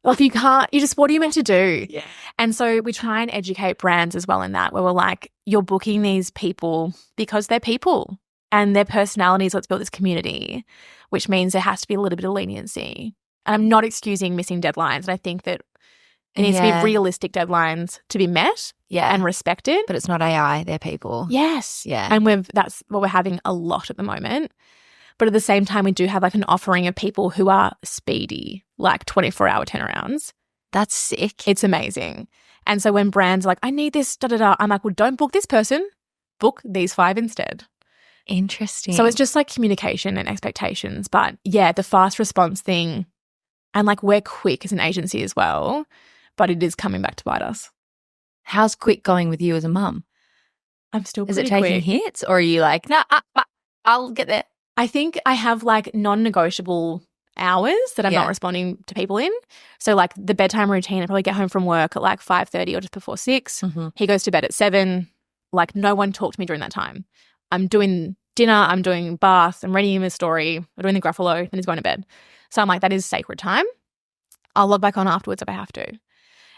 Like, you can't, what are you meant to do? Yeah. And so we try and educate brands as well in that, where we're like, you're booking these people because they're people and their personality is what's built this community, which means there has to be a little bit of leniency. And I'm not excusing missing deadlines. And I think that it needs to be realistic deadlines to be met and respected. But it's not AI, they're people. Yes. Yeah. And that's what we're having a lot at the moment. But at the same time, we do have like an offering of people who are speedy, like 24-hour turnarounds. That's sick. It's amazing. And so when brands are like, I need this, da-da-da, I'm like, well, don't book this person. Book these 5 instead. Interesting. So it's just like communication and expectations. But yeah, the fast response thing, and like we're quick as an agency as well, but it is coming back to bite us. How's quick going with you as a mum? I'm still Is pretty it taking quick. hits, or are you like, nah, I'll get there? I think I have like non-negotiable hours that I'm not responding to people in. So like the bedtime routine, I probably get home from work at like 5:30 or just before 6. Mm-hmm. He goes to bed at 7. Like, no one talked to me during that time. I'm doing dinner, I'm doing bath, I'm reading him a story, I'm doing the Gruffalo, then he's going to bed. So I'm like, that is sacred time. I'll log back on afterwards if I have to.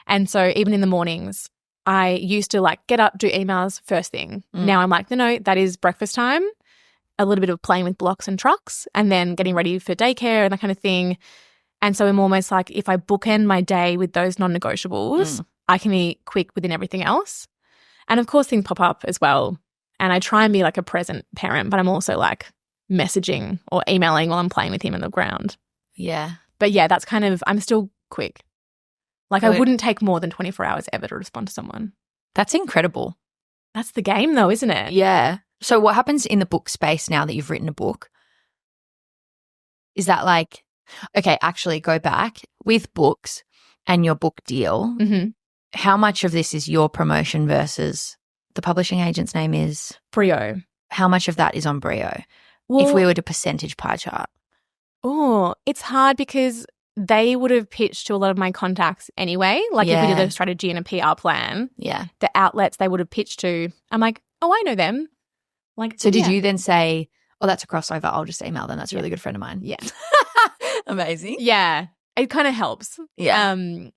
And so even in the mornings, I used to like get up, do emails first thing. Now I'm like, no, that is breakfast time. A little bit of playing with blocks and trucks, and then getting ready for daycare and that kind of thing. And so I'm almost like, if I bookend my day with those non-negotiables, I can be quick within everything else. And of course, things pop up as well. And I try and be like a present parent, but I'm also like messaging or emailing while I'm playing with him in the ground. Yeah. But yeah, that's kind of, I'm still quick. Like, I wouldn't take more than 24 hours ever to respond to someone. That's incredible. That's the game though, isn't it? Yeah. So what happens in the book space now that you've written a book? Is that like, okay, actually go back with books and your book deal. Mm-hmm. How much of this is your promotion versus the publishing agent's name is? Brio. How much of that is on Brio? Well, if we were to percentage pie chart. Oh, it's hard because they would have pitched to a lot of my contacts anyway. Like if we did a strategy and a PR plan, the outlets they would have pitched to, I'm like, oh, I know them. Like, so did you then say, oh, that's a crossover, I'll just email them. That's a really good friend of mine. Yeah. Amazing. Yeah. It kind of helps. Yeah. And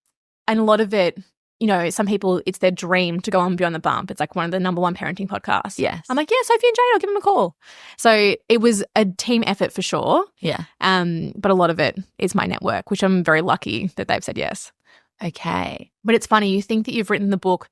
a lot of it, you know, some people, it's their dream to go on Beyond the Bump. It's like one of the #1 parenting podcasts. Yes. I'm like, yeah, Sophie and Jade, I'll give them a call. So it was a team effort for sure. Yeah. But a lot of it is my network, which I'm very lucky that they've said yes. Okay. But it's funny, you think that you've written the book,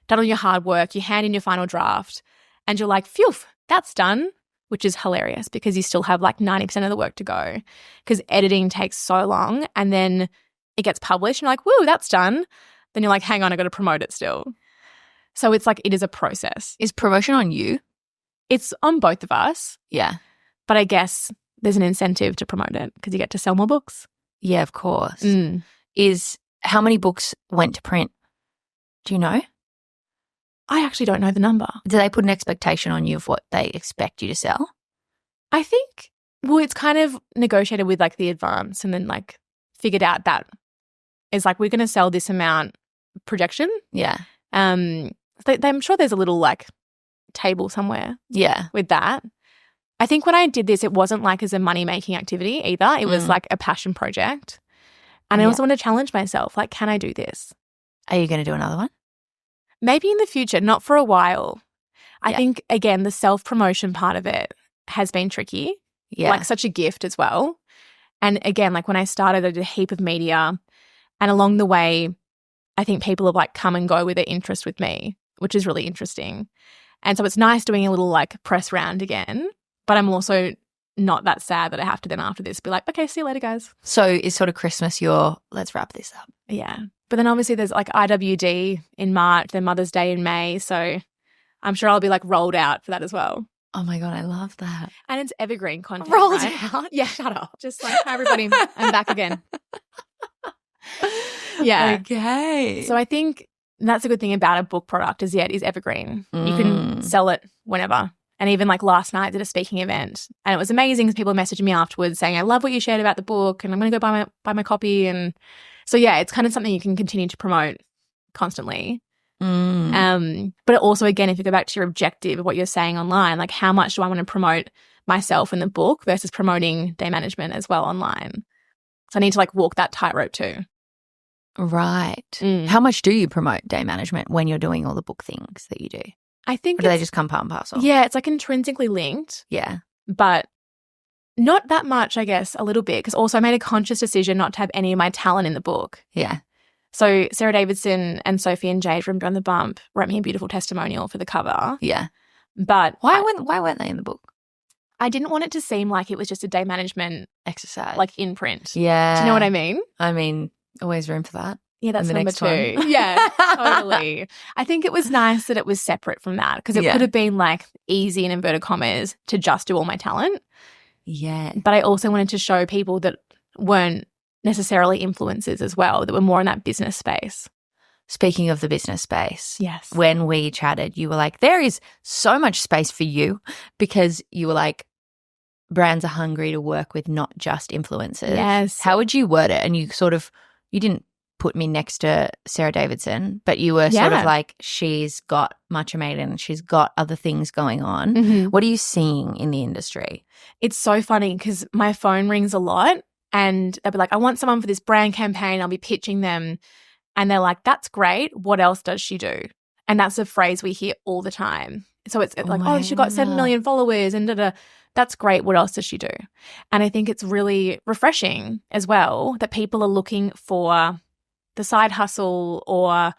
done all your hard work, you hand in your final draft, and you're like, phew, that's done, which is hilarious because you still have like 90% of the work to go because editing takes so long, and then it gets published and you're like, woo, that's done. Then you're like, hang on, I got to promote it still. So it's like, it is a process. Is promotion on you? It's on both of us, Yeah. but I guess there's an incentive to promote it because you get to sell more books. Yeah, of course. How many books went to print? Do you know? I actually don't know the number. Do they put an expectation on you of what they expect you to sell? I think, well, it's kind of negotiated with like the advance and then like figured out that is like, we're going to sell this amount projection. Yeah. I'm sure there's a little like table somewhere. Yeah. With that. I think when I did this, it wasn't like as a money-making activity either. It was like a passion project. And I also want to challenge myself. Like, can I do this? Are you going to do another one? Maybe in the future, not for a while. I think, again, the self-promotion part of it has been tricky. Yeah. Like such a gift as well. And again, like when I started, I did a heap of media. And along the way, I think people have like come and go with their interest with me, which is really interesting. And so it's nice doing a little like press round again. But I'm also not that sad that I have to then after this be like, okay, see you later, guys. So is sort of Christmas your let's wrap this up? Yeah. But then obviously there's like IWD in March, then Mother's Day in May. So I'm sure I'll be like rolled out for that as well. Oh my God, I love that. And it's evergreen content. Rolled right? out? Yeah, shut up. Just like, hi everybody, I'm back again. Yeah. Okay. So I think that's a good thing about a book product is it is evergreen. You can sell it whenever. And even like last night I did a speaking event and it was amazing because people messaged me afterwards saying, I love what you shared about the book and I'm going to go buy my copy. And so, yeah, it's kind of something you can continue to promote constantly. But also, again, if you go back to your objective of what you're saying online, like how much do I want to promote myself in the book versus promoting day management as well online? So I need to like walk that tightrope too. Right. How much do you promote day management when you're doing all the book things that you do? I think or do they just come part and parcel? Yeah, it's like intrinsically linked. Yeah. But not that much, I guess, a little bit, because also I made a conscious decision not to have any of my talent in the book. Yeah. So Sarah Davidson and Sophie and Jade from Beyond the Bump wrote me a beautiful testimonial for the cover. Yeah. But why weren't they in the book? I didn't want it to seem like it was just a day management exercise, like in print. Yeah. Do you know what I mean? I mean, always room for that. Yeah, that's number two. One. Yeah, totally. I think it was nice that it was separate from that because it could have been like easy in inverted commas to just do all my talent. Yeah. But I also wanted to show people that weren't necessarily influencers as well, that were more in that business space. Speaking of the business space, yes, when we chatted, you were like, there is so much space for you because you were like, brands are hungry to work with not just influencers. Yes. How would you word it? And you didn't put me next to Sarah Davidson, but you were sort of like, she's got Matcha Maiden, she's got other things going on. Mm-hmm. What are you seeing in the industry? It's so funny because my phone rings a lot and they'll be like, I want someone for this brand campaign. I'll be pitching them. And they're like, that's great. What else does she do? And that's a phrase we hear all the time. So it's like, oh, she got 7 million followers and da-da. That's great. What else does she do? And I think it's really refreshing as well that people are looking for the side hustle or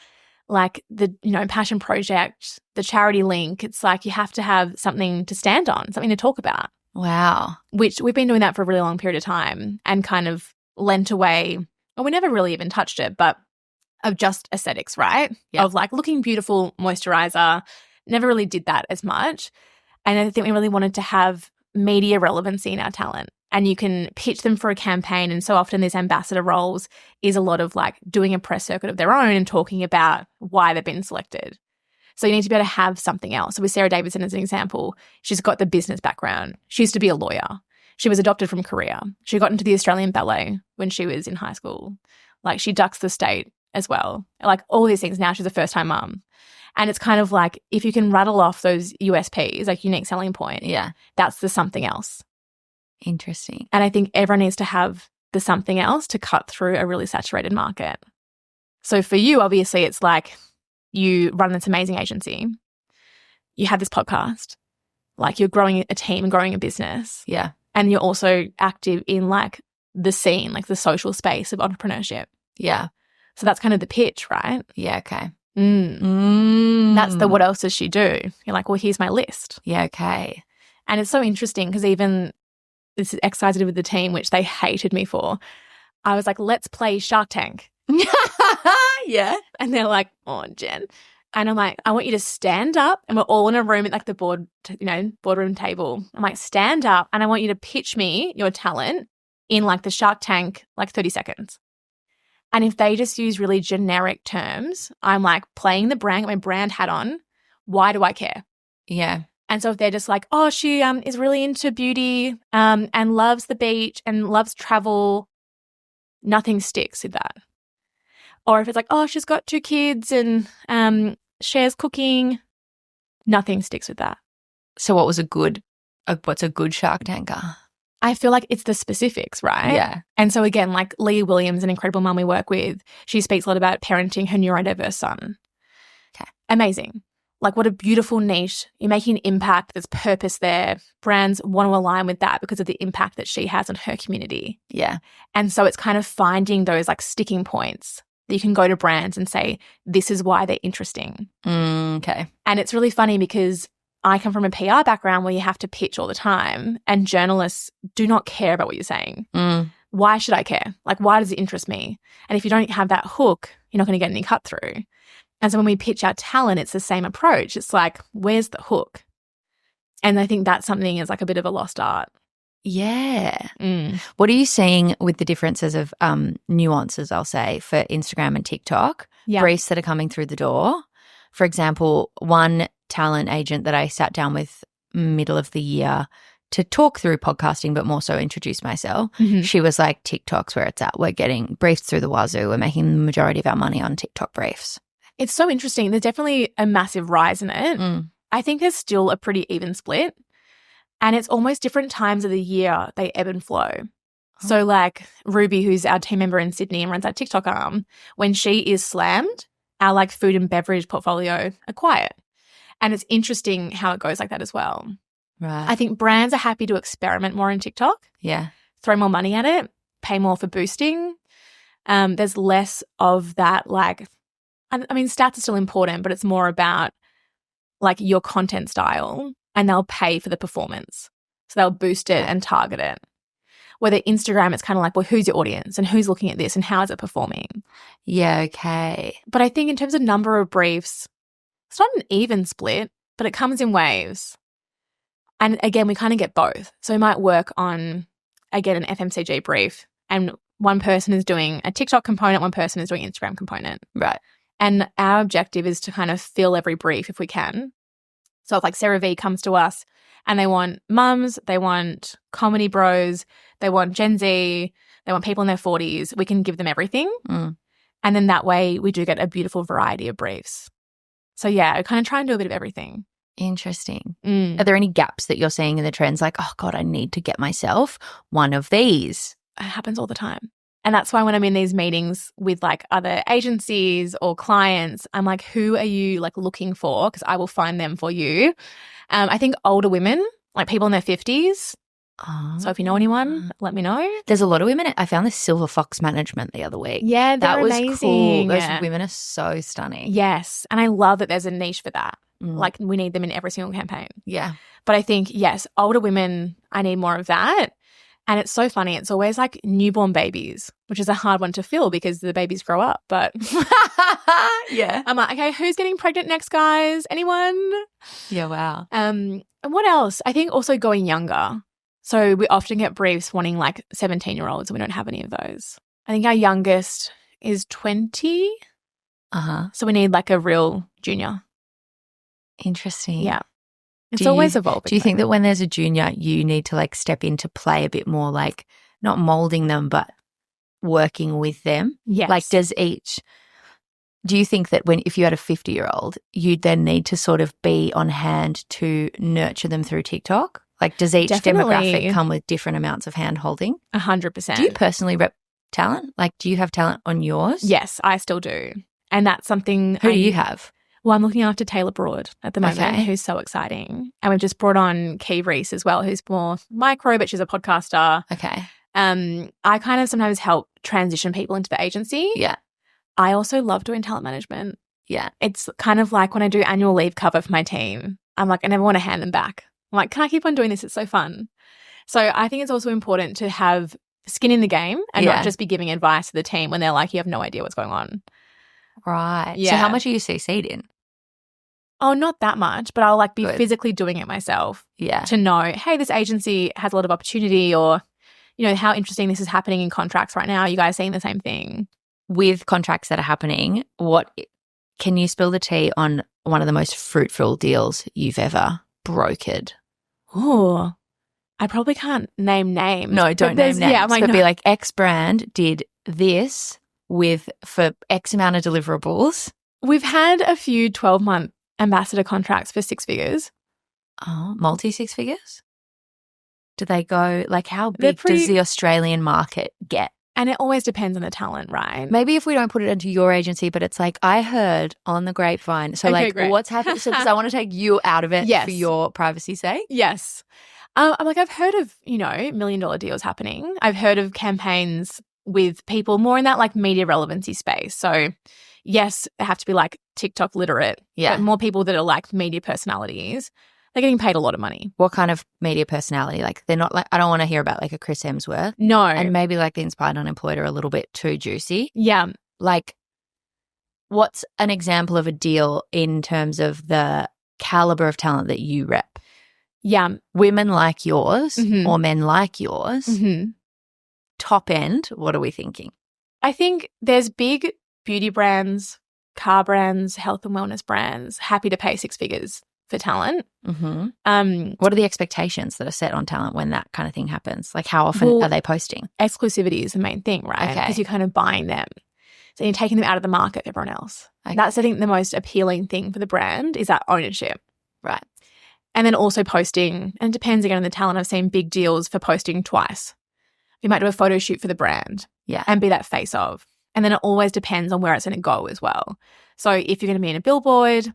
like the, passion project, the charity link. It's like you have to have something to stand on, something to talk about. Wow. Which we've been doing that for a really long period of time and kind of lent away, or we never really even touched it, but of just aesthetics, right? Yep. Of like looking beautiful, moisturizer, never really did that as much. And I think we really wanted to have media relevancy in our talent. And you can pitch them for a campaign. And so often these ambassador roles is a lot of like doing a press circuit of their own and talking about why they've been selected. So you need to be able to have something else. So with Sarah Davidson as an example, she's got the business background. She used to be a lawyer. She was adopted from Korea. She got into the Australian Ballet when she was in high school. Like she ducks the state as well. Like all these things. Now she's a first-time mum. And it's kind of like if you can rattle off those USPs, like unique selling point, that's the something else. Interesting. And I think everyone needs to have the something else to cut through a really saturated market. So for you, obviously, it's like you run this amazing agency. You have this podcast. Like you're growing a team and growing a business. Yeah. And you're also active in like the scene, like the social space of entrepreneurship. Yeah. So that's kind of the pitch, right? Yeah, okay. That's the what else does she do? You're like, well, here's my list. Yeah, okay. And it's so interesting because even this exercise I did with the team, which they hated me for, I was like, let's play Shark Tank. Yeah. And they're like, oh, Jen. And I'm like, I want you to stand up, and we're all in a room at like the boardroom table. I'm like, stand up, and I want you to pitch me your talent in like the Shark Tank, like 30 seconds. And if they just use really generic terms, I'm like playing the brand, my brand hat on. Why do I care? Yeah. And so if they're just like, oh, she is really into beauty and loves the beach and loves travel, nothing sticks with that. Or if it's like, oh, she's got 2 kids and shares cooking, nothing sticks with that. So what's a good Shark Tanker? I feel like it's the specifics, right? Yeah. And so again, like Leah Williams, an incredible mum we work with, she speaks a lot about parenting her neurodiverse son. Okay. Amazing. Like what a beautiful niche. You're making an impact. There's purpose there. Brands want to align with that because of the impact that she has on her community. Yeah. And so it's kind of finding those like sticking points that you can go to brands and say, this is why they're interesting. Okay. And it's really funny because I come from a PR background where you have to pitch all the time, and journalists do not care about what you're saying. Why should I care? Like, why does it interest me? And if you don't have that hook, you're not going to get any cut through. And so when we pitch our talent, it's the same approach. It's like, where's the hook? And I think that's something is like a bit of a lost art. Yeah. What are you seeing with the differences of nuances, I'll say, for Instagram and TikTok? Yeah. Briefs that are coming through the door. For example, one talent agent that I sat down with middle of the year to talk through podcasting, but more so introduce myself. She was like, TikTok's where it's at. We're getting briefs through the wazoo. We're making the majority of our money on TikTok briefs. It's so interesting. There's definitely a massive rise in it. I think there's still a pretty even split. And it's almost different times of the year they ebb and flow. So like Ruby, who's our team member in Sydney and runs our TikTok arm, when she is slammed, our like food and beverage portfolio are quiet. And it's interesting how it goes like that as well. Right. I think brands are happy to experiment more in TikTok. Yeah. Throw more money at it, pay more for boosting. There's less of that like, I mean, stats are still important, but it's more about like your content style, and they'll pay for the performance. So they'll boost it and target it. Whether Instagram, it's kind of like, well, who's your audience and who's looking at this and how is it performing? Yeah, okay. But I think in terms of number of briefs, it's not an even split, but it comes in waves. And again, we kind of get both. So we might work on, again, an FMCG brief, and one person is doing a TikTok component, one person is doing Instagram component. Right. And our objective is to kind of fill every brief if we can. So if like Sarah V comes to us and they want mums, they want comedy bros, they want Gen Z, they want people in their 40s, we can give them everything. And then that way we do get a beautiful variety of briefs. So yeah, I kind of try and do a bit of everything. Interesting. Are there any gaps that you're seeing in the trends like, oh God, I need to get myself one of these? It happens all the time. And that's why when I'm in these meetings with like other agencies or clients, I'm like, who are you like looking for? Because I will find them for you. I think older women, like people in their 50s. So if you know anyone, let me know. There's a lot of women. I found this Silver Fox management the other week. Yeah, that was amazing. Cool. Those women are so stunning. Yes. And I love that there's a niche for that. Like we need them in every single campaign. Yeah. But I think, yes, older women, I need more of that. And it's so funny. It's always like newborn babies, which is a hard one to fill because the babies grow up. But yeah, I'm like, okay, who's getting pregnant next, guys? Anyone? Yeah, wow. And what else? I think also going younger. So we often get briefs wanting like 17-year-olds, and we don't have any of those. I think our youngest is 20. So we need like a real junior. Interesting. Yeah. It's always evolving. Do you think that when there's a junior, you need to like step into play a bit more, like not molding them, but working with them? Yes. Like do you think that if you had a 50-year-old, you'd then need to sort of be on hand to nurture them through TikTok? Like does each demographic come with different amounts of hand holding? 100%. Do you personally rep talent? Like do you have talent on yours? Yes, I still do. And that's something. Who do you have? Well, I'm looking after Taylor Broad at the moment, who's so exciting. And we've just brought on Kee Reese as well, who's more micro, but she's a podcaster. Okay. I kind of sometimes help transition people into the agency. Yeah. I also love doing talent management. Yeah. It's kind of like when I do annual leave cover for my team, I'm like, I never want to hand them back. I'm like, can I keep on doing this? It's so fun. So I think it's also important to have skin in the game and not just be giving advice to the team when they're like, you have no idea what's going on. Right. Yeah. So how much are you CC'd in? Oh, not that much, but I'll like be physically doing it myself. Yeah. To know, hey, this agency has a lot of opportunity, or, you know, how interesting this is happening in contracts right now. Are you guys seeing the same thing? With contracts that are happening, what can you spill the tea on one of the most fruitful deals you've ever brokered? Oh, I probably can't name names. No, don't name names. Yeah, but be like, X brand did this for X amount of deliverables. We've had a few 12-month ambassador contracts for 6 figures. Oh, multi-6 figures? Do they go, like, how big does the Australian market get? And it always depends on the talent, right? Maybe if we don't put it into your agency, but it's like, I heard on the grapevine. So, what's happening? So, because I want to take you out of it for your privacy's sake. Yes. I'm like, I've heard of, you know, $1 million deals happening. I've heard of campaigns with people more in that like media relevancy space. So, yes, they have to be like TikTok literate. Yeah. But more people that are like media personalities. They're getting paid a lot of money. What kind of media personality? Like, they're not like, I don't want to hear about like a Chris Hemsworth. No. And maybe like the Inspired Unemployed are a little bit too juicy. Yeah. Like, what's an example of a deal in terms of the caliber of talent that you rep? Yeah. Women like yours or men like yours. Top end, what are we thinking? I think there's big beauty brands, car brands, health and wellness brands happy to pay 6 figures for talent. What are the expectations that are set on talent when that kind of thing happens? Like, how often are they posting? Exclusivity is the main thing, right? Okay. Because you're kind of buying them. So you're taking them out of the market for everyone else. Okay. That's, I think, the most appealing thing for the brand is that ownership. Right. And then also posting, and it depends again on the talent. I've seen big deals for posting twice. You might do a photo shoot for the brand and be that face of. And then it always depends on where it's going to go as well. So if you're going to be in a billboard,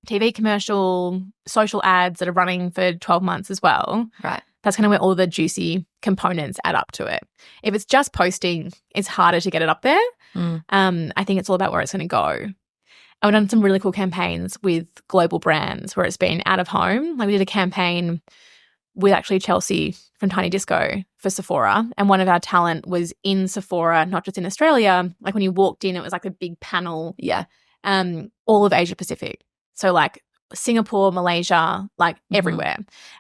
TV commercial, social ads that are running for 12 months as well. Right. That's kind of where all the juicy components add up to it. If it's just posting, it's harder to get it up there. I think it's all about where it's going to go. I've done some really cool campaigns with global brands where it's been out of home. Like we did a campaign with actually Chelsea from Tiny Disco for Sephora. And one of our talent was in Sephora, not just in Australia. Like when you walked in, it was like a big panel. Yeah. All of Asia Pacific. So like Singapore, Malaysia, like everywhere.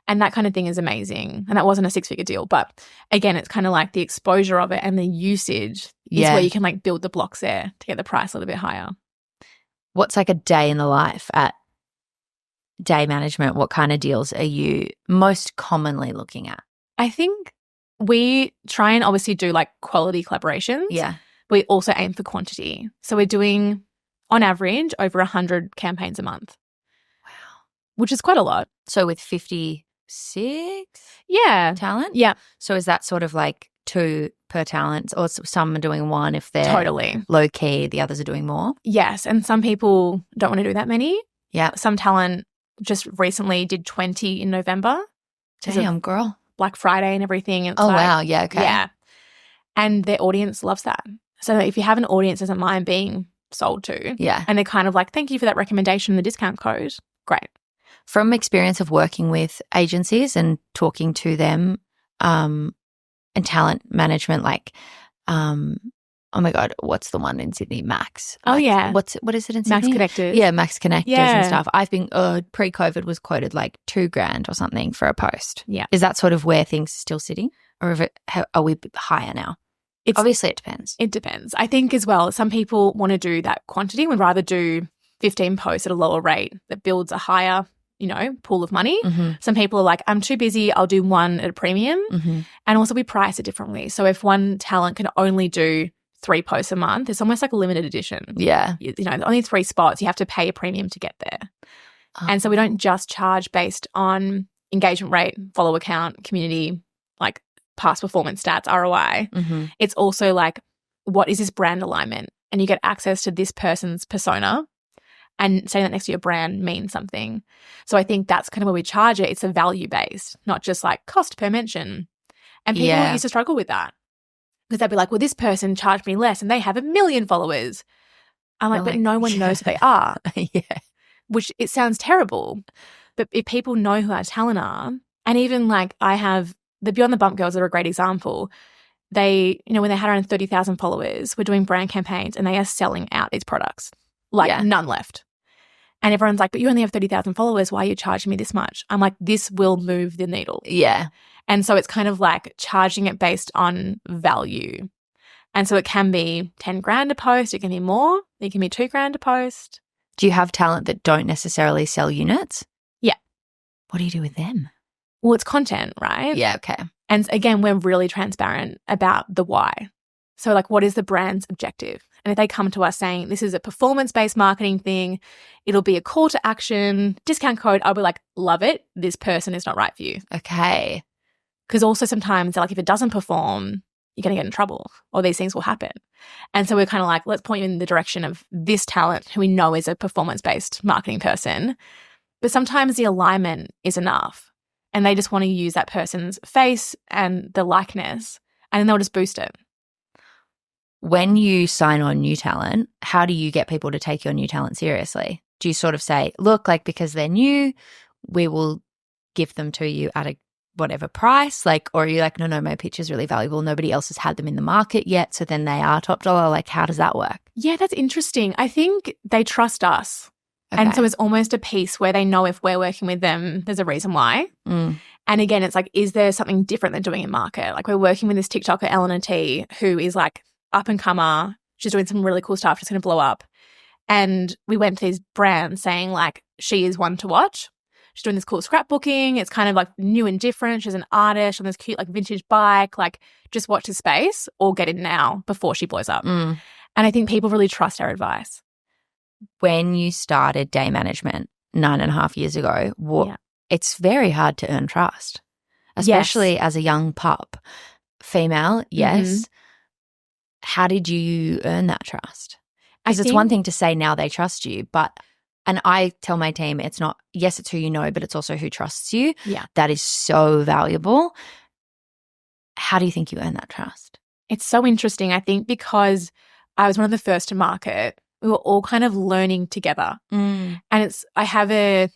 And that kind of thing is amazing. And that wasn't a 6-figure deal. But again, it's kind of like the exposure of it and the usage is where you can like build the blocks there to get the price a little bit higher. What's like a day in the life at Day Management? What kind of deals are you most commonly looking at? I think we try and obviously do like quality collaborations. Yeah. We also aim for quantity. So we're doing, on average, over 100 campaigns a month. Wow. Which is quite a lot. So with 56 talent? Yeah. So is that sort of like 2 per talent, or some are doing 1 if they're totally low key, the others are doing more? Yes. And some people don't want to do that many. Yeah. Some talent just recently did 20 in November. Damn, girl. Black Friday and everything. It's wow. Yeah. Okay. Yeah. And their audience loves that. So if you have an audience that doesn't mind being sold to. Yeah. And they're kind of like, thank you for that recommendation, the discount code. Great. From experience of working with agencies and talking to them, and talent management, like, oh my God, what's the one in Sydney? Max. Oh, yeah. What is it in Sydney? Max Connectors. Yeah, Max Connectors and stuff. I've been, pre-COVID was quoted like $2,000 or something for a post. Yeah. Is that sort of where things are still sitting? Or are we higher now? Obviously it depends. It depends. I think as well, some people want to do that quantity, would rather do 15 posts at a lower rate that builds a higher, pool of money. Some people are like, I'm too busy, I'll do 1 at a premium. And also we price it differently. So if one talent can only do 3 posts a month, it's almost like a limited edition. Yeah. Only 3 spots, you have to pay a premium to get there. And so we don't just charge based on engagement rate, follower count, community, like past performance stats, ROI. It's also like, what is this brand alignment? And you get access to this person's persona. And saying that next to your brand means something. So I think that's kind of where we charge it. It's a value-based, not just like cost per mention. And people used to struggle with that because they'd be like, well, this person charged me less and they have 1 million followers. I'm like, You're but like, no one knows who they are, Yeah. which it sounds terrible. But if people know who our talent are, and even like I have the Beyond the Bump girls are a great example. They, when they had around 30,000 followers, we're doing brand campaigns and they are selling out these products, like none left. And everyone's like, but you only have 30,000 followers. Why are you charging me this much? I'm like, this will move the needle. Yeah. And so it's kind of like charging it based on value. And so it can be 10 grand a post. It can be more. It can be 2 grand a post. Do you have talent that don't necessarily sell units? Yeah. What do you do with them? Well, it's content, right? Yeah, okay. And again, we're really transparent about the why. So like, what is the brand's objective? And if they come to us saying this is a performance-based marketing thing, it'll be a call to action, discount code, I'll be like, love it. This person is not right for you. Okay. Because also sometimes like if it doesn't perform, you're going to get in trouble or these things will happen. And so we're kind of like, let's point you in the direction of this talent who we know is a performance-based marketing person. But sometimes the alignment is enough and they just want to use that person's face and the likeness and then they'll just boost it. When you sign on new talent, how do you get people to take your new talent seriously? Do you sort of say, look, like because they're new, we will give them to you at a whatever price? Like, or are you like, no, my pitch is really valuable. Nobody else has had them in the market yet. So then they are top dollar. Like, how does that work? Yeah, that's interesting. I think they trust us. Okay. And so it's almost a piece where they know if we're working with them, there's a reason why. Mm. And again, it's like, is there something different than doing in market? Like we're working with this TikToker, Eleanor T, who is like up and comer. She's doing some really cool stuff. She's going to blow up. And we went to these brands saying like, she is one to watch. She's doing this cool scrapbooking. It's kind of like new and different. She's an artist on this cute like vintage bike. Like just watch the space or get in now before she blows up. Mm. And I think people really trust our advice. When you started day management 9.5 years ago, it's very hard to earn trust, especially as a young pup. Female, yes. Mm-hmm. How did you earn that trust? Because it's one thing to say now they trust you, and I tell my team it's not, yes, it's who you know, but it's also who trusts you. Yeah. That is so valuable. How do you think you earn that trust? It's so interesting, I think, because I was one of the first to market. We were all kind of learning together. Mm. And I have a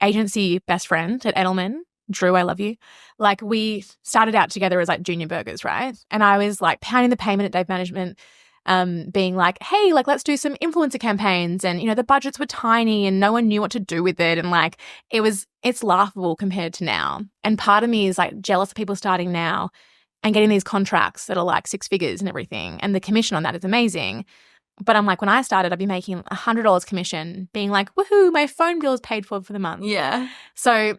agency best friend at Edelman, Drew, I love you. Like we started out together as like junior burgers, right? And I was like pounding the pavement at Dave Management, being like, hey, like let's do some influencer campaigns. And, the budgets were tiny and no one knew what to do with it. And like it's laughable compared to now. And part of me is like jealous of people starting now and getting these contracts that are like 6 figures and everything. And the commission on that is amazing. But I'm like, when I started, I'd be making $100 commission, being like, woohoo, my phone bill is paid for the month. Yeah. So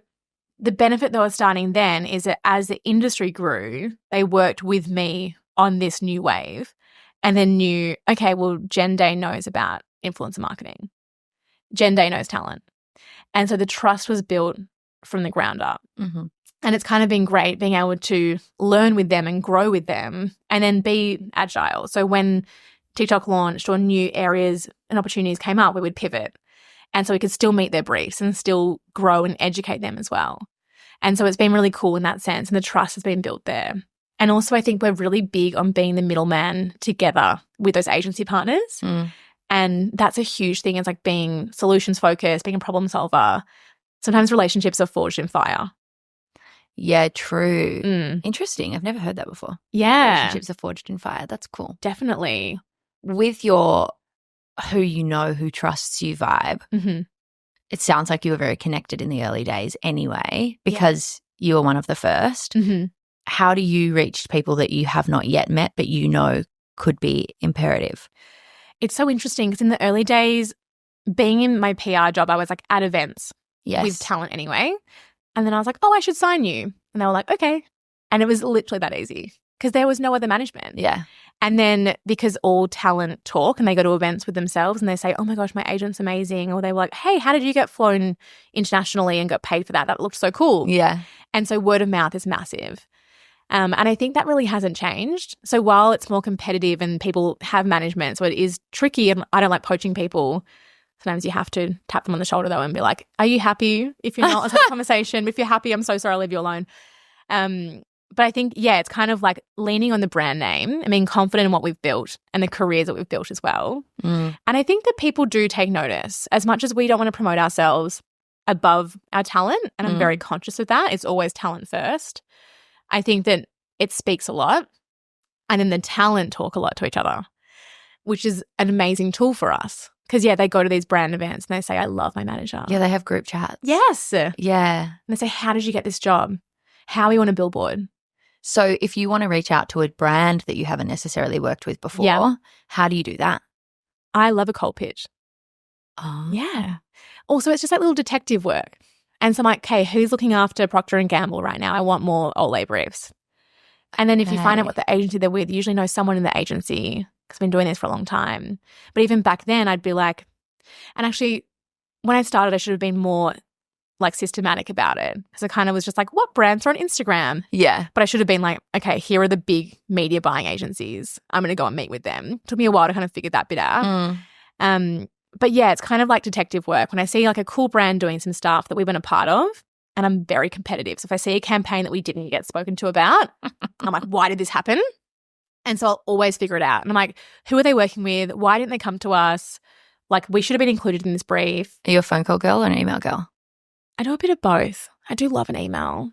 the benefit that was starting then is that as the industry grew, they worked with me on this new wave and then knew, okay, well, Jen Day knows about influencer marketing. Jen Day knows talent. And so the trust was built from the ground up. Mm-hmm. And it's kind of been great being able to learn with them and grow with them and then be agile. So when TikTok launched or new areas and opportunities came up, we would pivot. And so we could still meet their briefs and still grow and educate them as well. And so it's been really cool in that sense. And the trust has been built there. And also I think we're really big on being the middleman together with those agency partners. Mm. And that's a huge thing. It's like being solutions focused, being a problem solver. Sometimes relationships are forged in fire. Yeah, true. Mm. Interesting. I've never heard that before. Yeah. Relationships are forged in fire. That's cool. Definitely. With your who you know, who trusts you vibe, Mm-hmm. it sounds like you were very connected in the early days anyway, because you were one of the first. Mm-hmm. How do you reach people that you have not yet met but you know could be imperative? It's so interesting because in the early days, being in my PR job, I was like at events with talent anyway. And then I was like, oh, I should sign you. And they were like, okay. And it was literally that easy because there was no other management. Yeah. And then because all talent talk and they go to events with themselves and they say, oh my gosh, my agent's amazing. Or they were like, hey, how did you get flown internationally and got paid for that? That looked so cool. Yeah. And so word of mouth is massive. And I think that really hasn't changed. So while it's more competitive and people have management, so it is tricky and I don't like poaching people. Sometimes you have to tap them on the shoulder though and be like, are you happy? If you're not, let's have a conversation. If you're happy, I'm so sorry, I'll leave you alone. But I think, yeah, it's kind of like leaning on the brand name and being confident in what we've built and the careers that we've built as well. And I think that people do take notice. As much as we don't want to promote ourselves above our talent, and I'm very conscious of that, it's always talent first. I think that it speaks a lot. And then the talent talk a lot to each other, which is an amazing tool for us. Because, yeah, they go to these brand events and they say, I love my manager. Yeah, they have group chats. Yes. Yeah. And they say, how did you get this job? How are you on a billboard? So if you want to reach out to a brand that you haven't necessarily worked with before, how do you do that? I love a cold pitch. Oh. Yeah. Also, it's just like little detective work. And so I'm like, okay, who's looking after Procter & Gamble right now? I want more Olay briefs. And then if you find out what the agency they're with, you usually know someone in the agency because I've been doing this for a long time. But even back then, I'd be like, and actually, when I started, I should have been more like systematic about it because I kind of was just like, what brands are on Instagram? Yeah. But I should have been like, okay, here are the big media buying agencies. I'm going to go and meet with them. It took me a while to kind of figure that bit out. But yeah, it's kind of like detective work. When I see like a cool brand doing some stuff that we've been a part of, and I'm very competitive. So if I see a campaign that we didn't get spoken to about, I'm like, why did this happen? And so I'll always figure it out. And I'm like, who are they working with? Why didn't they come to us? Like, we should have been included in this brief. Are you a phone call girl or an email girl? I do a bit of both. I do love an email,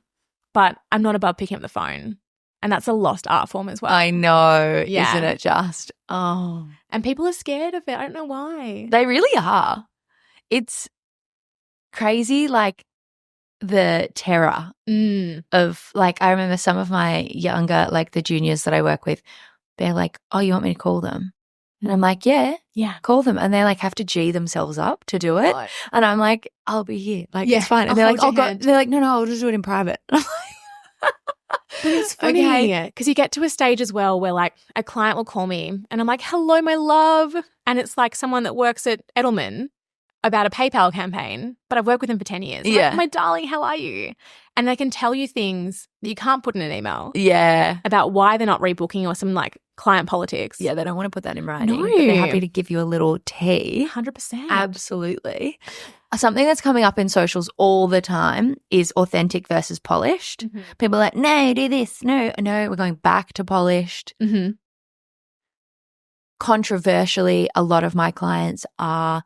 but I'm not above picking up the phone. And that's a lost art form as well. I know, Yeah. isn't it just? Oh. And people are scared of it. I don't know why. They really are. It's crazy, like the terror of, like, I remember some of my younger, like the juniors that I work with, they're like, oh, you want me to call them? And I'm like, yeah, call them. And they like have to G themselves up to do it. God. And I'm like, I'll be here. Like, Yeah, it's fine. And I'll they're like, hold your oh, hand. God. They're like, no, I'll just do it in private. But it's funny because you get to a stage as well where like a client will call me and I'm like, hello, my love. And it's like someone that works at Edelman about a PayPal campaign, but I've worked with them for 10 years. I'm Yeah. like, my darling, how are you? And they can tell you things that you can't put in an email Yeah. about why they're not rebooking or some like client politics. Yeah, they don't want to put that in writing. No. But they're happy to give you a little tea. 100%. Absolutely. Something that's coming up in socials all the time is authentic versus polished. Mm-hmm. People are like, no, do this. No, we're going back to polished. Mm-hmm. Controversially, a lot of my clients are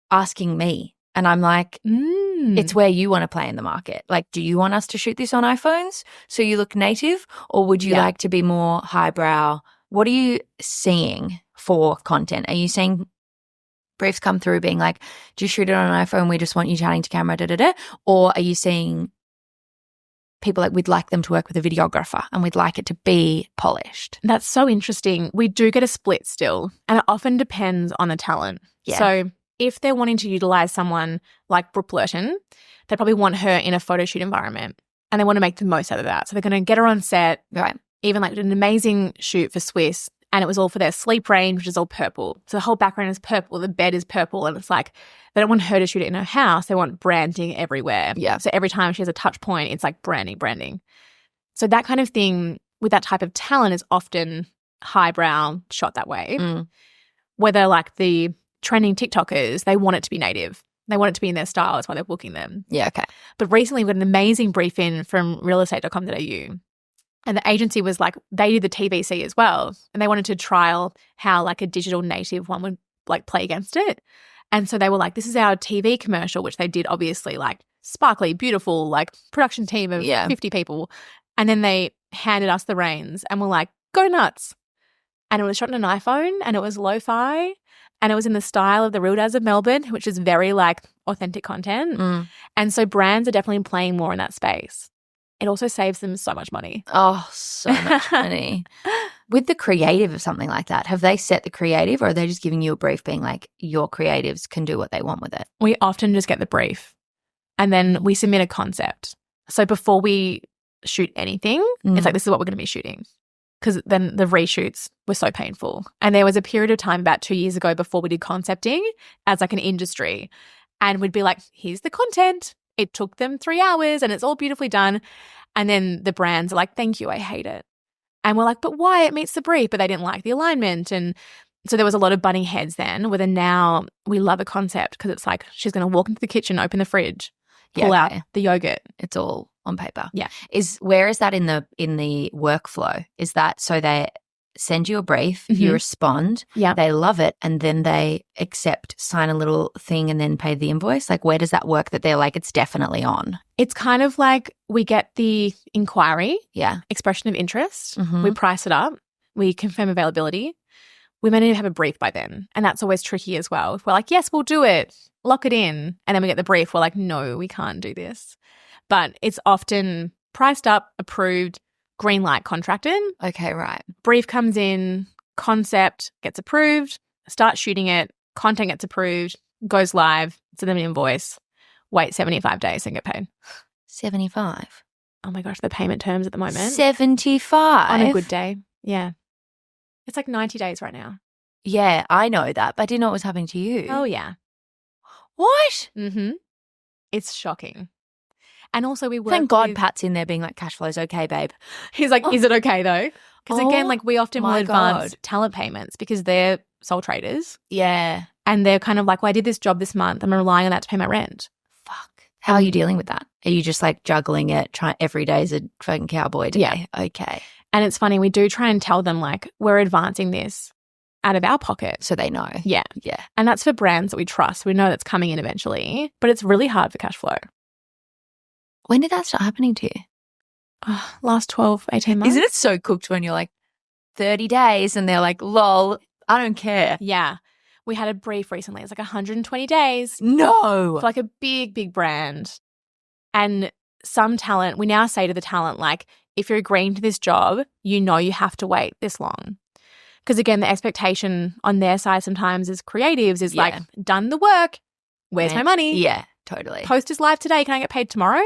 asking me, and I'm like, it's where you want to play in the market. Like, do you want us to shoot this on iPhones so you look native, or would you like to be more highbrow? What are you seeing for content? Are you seeing briefs come through being like, just shoot it on an iPhone, we just want you chatting to camera, or are you seeing people like, we'd like them to work with a videographer and we'd like it to be polished? That's so interesting. We do get a split still, and it often depends on the talent. Yeah. So if they're wanting to utilize someone like Brooke Blurton, they probably want her in a photo shoot environment and they want to make the most out of that. So they're going to get her on set, Right. even like an amazing shoot for Swiss, and it was all for their sleep range, which is all purple. So the whole background is purple, the bed is purple, and it's like they don't want her to shoot it in her house. They want branding everywhere. Yeah. So every time she has a touch point, it's like branding. So that kind of thing with that type of talent is often highbrow shot that way. Whether like the trending TikTokers, they want it to be native. They want it to be in their style. That's why they're booking them. Yeah, okay. But recently we got an amazing brief in from realestate.com.au. And the agency was like, they did the TVC as well. And they wanted to trial how like a digital native one would like play against it. And so they were like, this is our TV commercial, which they did obviously like sparkly, beautiful, like production team of 50 people. And then they handed us the reins and were like, go nuts. And it was shot on an iPhone and it was lo-fi and it was in the style of the Real Dads of Melbourne, which is very like authentic content. And so brands are definitely playing more in that space. It also saves them so much money. Oh, so much money. With the creative of something like that, have they set the creative or are they just giving you a brief being like, your creatives can do what they want with it? We often just get the brief and then we submit a concept. So before we shoot anything, it's like, this is what we're going to be shooting. Because then the reshoots were so painful. And there was a period of time about 2 years ago before we did concepting as like an industry. And we'd be like, here's the content. It took them 3 hours and it's all beautifully done. And then the brands are like, thank you, I hate it. And we're like, but why? It meets the brief, but they didn't like the alignment. And so there was a lot of butting heads then, where then now we love a concept because it's like she's going to walk into the kitchen, open the fridge, pull out the yogurt. It's all on paper. Yeah. Where is that in the workflow? Is that so they send you a brief, you respond, they love it, and then they accept, sign a little thing, and then pay the invoice? Like, where does that work that they're like, it's definitely on? It's kind of like we get the inquiry, Yeah. expression of interest, we price it up, we confirm availability. We may not even have a brief by then, and that's always tricky as well. If we're like, yes, we'll do it, lock it in, and then we get the brief, we're like, no, we can't do this. But it's often priced up, approved, green light contracted. Okay, right. Brief comes in, concept gets approved, start shooting it, content gets approved, goes live, send them an invoice, wait 75 days and get paid. 75? Oh my gosh, the payment terms at the moment. 75? On a good day. Yeah. It's like 90 days right now. Yeah, I know that, but I didn't know what was happening to you. Oh, yeah. What? Mm-hmm. It's shocking. And also we work Thank God with, Pat's in there being like, cash flow's okay, babe. he's like, is it okay though? Because again, like we often will my advance God. talent payments because they're sole traders Yeah. and they're kind of like, well, I did this job this month. I'm relying on that to pay my rent. Fuck. How are you dealing with that? Are you just like juggling it, every day is a fucking cowboy day? Yeah. Okay. And it's funny, we do try and tell them like, we're advancing this out of our pocket. So they know. Yeah. Yeah. And that's for brands that we trust. We know that's coming in eventually, but it's really hard for cash flow. When did that start happening to you? Last 12, 18 months. Isn't it so cooked when you're like 30 days and they're like, lol, I don't care. Yeah. We had a brief recently. It's like 120 days No. for like a big, big brand. And some talent, we now say to the talent, like, if you're agreeing to this job, you know you have to wait this long. Because again, the expectation on their side sometimes as creatives is like, done the work, where's my money? Yeah, totally. Post is live today, can I get paid tomorrow?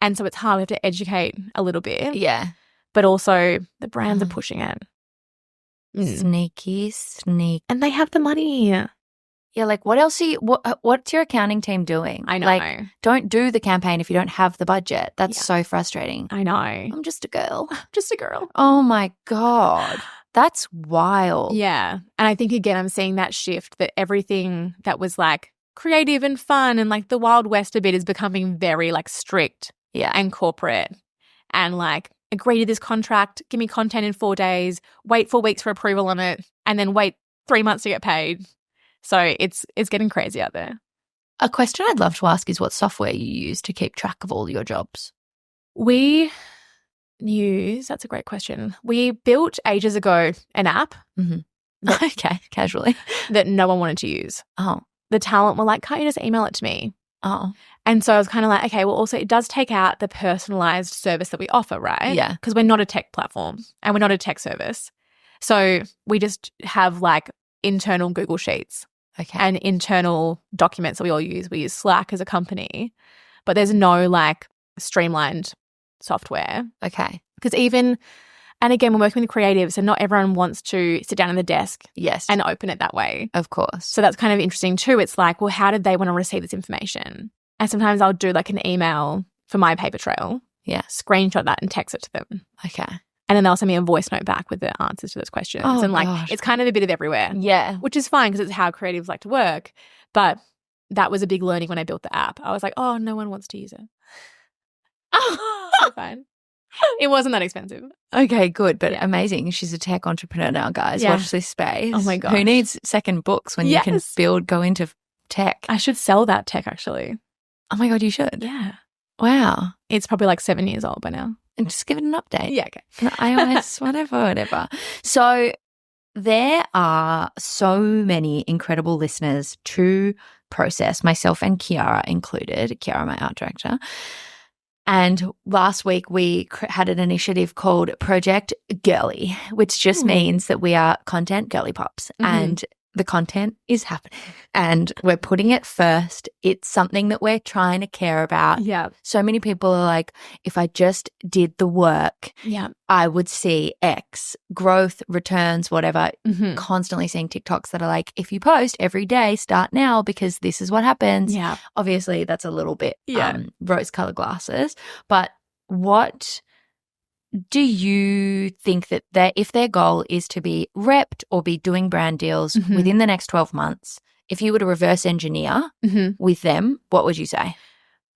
And so it's hard. We have to educate a little bit. Yeah. But also the brands are pushing it. Sneaky. And they have the money. Yeah, like what else are you, what's your accounting team doing? I know. Like, don't do the campaign if you don't have the budget. That's so frustrating. I know. I'm just a girl. Just a girl. Oh my God. That's wild. Yeah. And I think, again, I'm seeing that shift that everything that was like creative and fun and like the Wild West a bit is becoming very like strict and corporate and like agree to this contract, give me content in 4 days, wait 4 weeks for approval on it, and then wait 3 months to get paid. So it's getting crazy out there. A question I'd love to ask is what software you use to keep track of all your jobs. We use, that's a great question. We built ages ago an app. Okay, casually. That no one wanted to use. Oh. The talent were like, can't you just email it to me? Oh. And so I was kind of like, okay, well, also it does take out the personalized service that we offer, right? Yeah. Because we're not a tech platform and we're not a tech service. So we just have like internal Google Sheets and internal documents that we all use. We use Slack as a company, but there's no like streamlined software. Okay. Because even, and again, we're working with creatives and not everyone wants to sit down at the desk and open it that way. Of course. So that's kind of interesting too. It's like, well, how did they want to receive this information? And sometimes I'll do like an email for my paper trail. Yeah. Screenshot that and text it to them. Okay. And then they'll send me a voice note back with the answers to those questions. Oh, and like, gosh. it's kind of a bit of everywhere. Yeah. Which is fine because it's how creatives like to work. But that was a big learning when I built the app. I was like, oh, no one wants to use it. So fine. It wasn't that expensive. Okay, good. But amazing. She's a tech entrepreneur now, guys. Yeah. Watch this space. Oh my gosh. Who needs second books when you can go into tech? I should sell that tech actually. Oh my God, you should. Yeah. Wow. It's probably like 7 years old by now. And just give it an update. Yeah, okay. iOS, whatever. So there are so many incredible listeners to Process, myself and Kiara included, Kiara, my art director. And last week we had an initiative called Project Girly, which just means that we are content girly pops and the content is happening and we're putting it first. It's something that we're trying to care about. Yeah. So many people are like, if I just did the work, I would see X, growth, returns, whatever. Constantly seeing TikToks that are like, if you post every day, start now because this is what happens. Yeah. Obviously, that's a little bit rose-colored glasses. But what do you think that if their goal is to be repped or be doing brand deals within the next 12 months, if you were to reverse engineer with them, what would you say?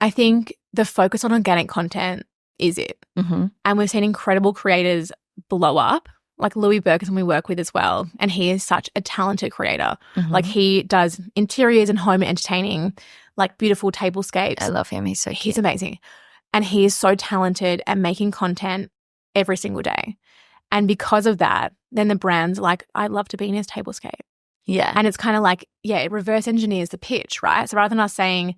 I think the focus on organic content is it. Mm-hmm. And we've seen incredible creators blow up, like Louis Burkison we work with as well. And he is such a talented creator. Mm-hmm. Like he does interiors and home entertaining, like beautiful tablescapes. I love him. He's so cute. He's amazing. And he is so talented at making content every single day. And because of that, then the brand's like, I'd love to be in his tablescape. Yeah. And it's kind of like, yeah, it reverse engineers the pitch, right? So rather than us saying,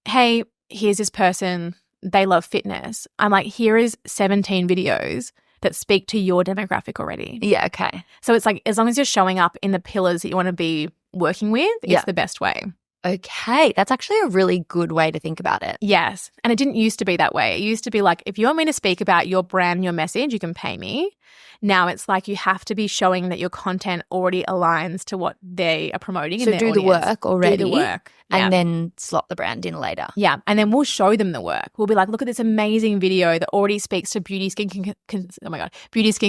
hey, here's this person, they love fitness, I'm like, here is 17 videos that speak to your demographic already. Yeah, okay. So it's like, as long as you're showing up in the pillars that you want to be working with, it's the best way. Okay. That's actually a really good way to think about it. Yes. And it didn't used to be that way. It used to be like, if you want me to speak about your brand, your message, you can pay me. Now it's like you have to be showing that your content already aligns to what they are promoting. So in their do audience. the work already. Do the work. And then slot the brand in later. Yeah. And then we'll show them the work. We'll be like, look at this amazing video that already speaks to beauty skin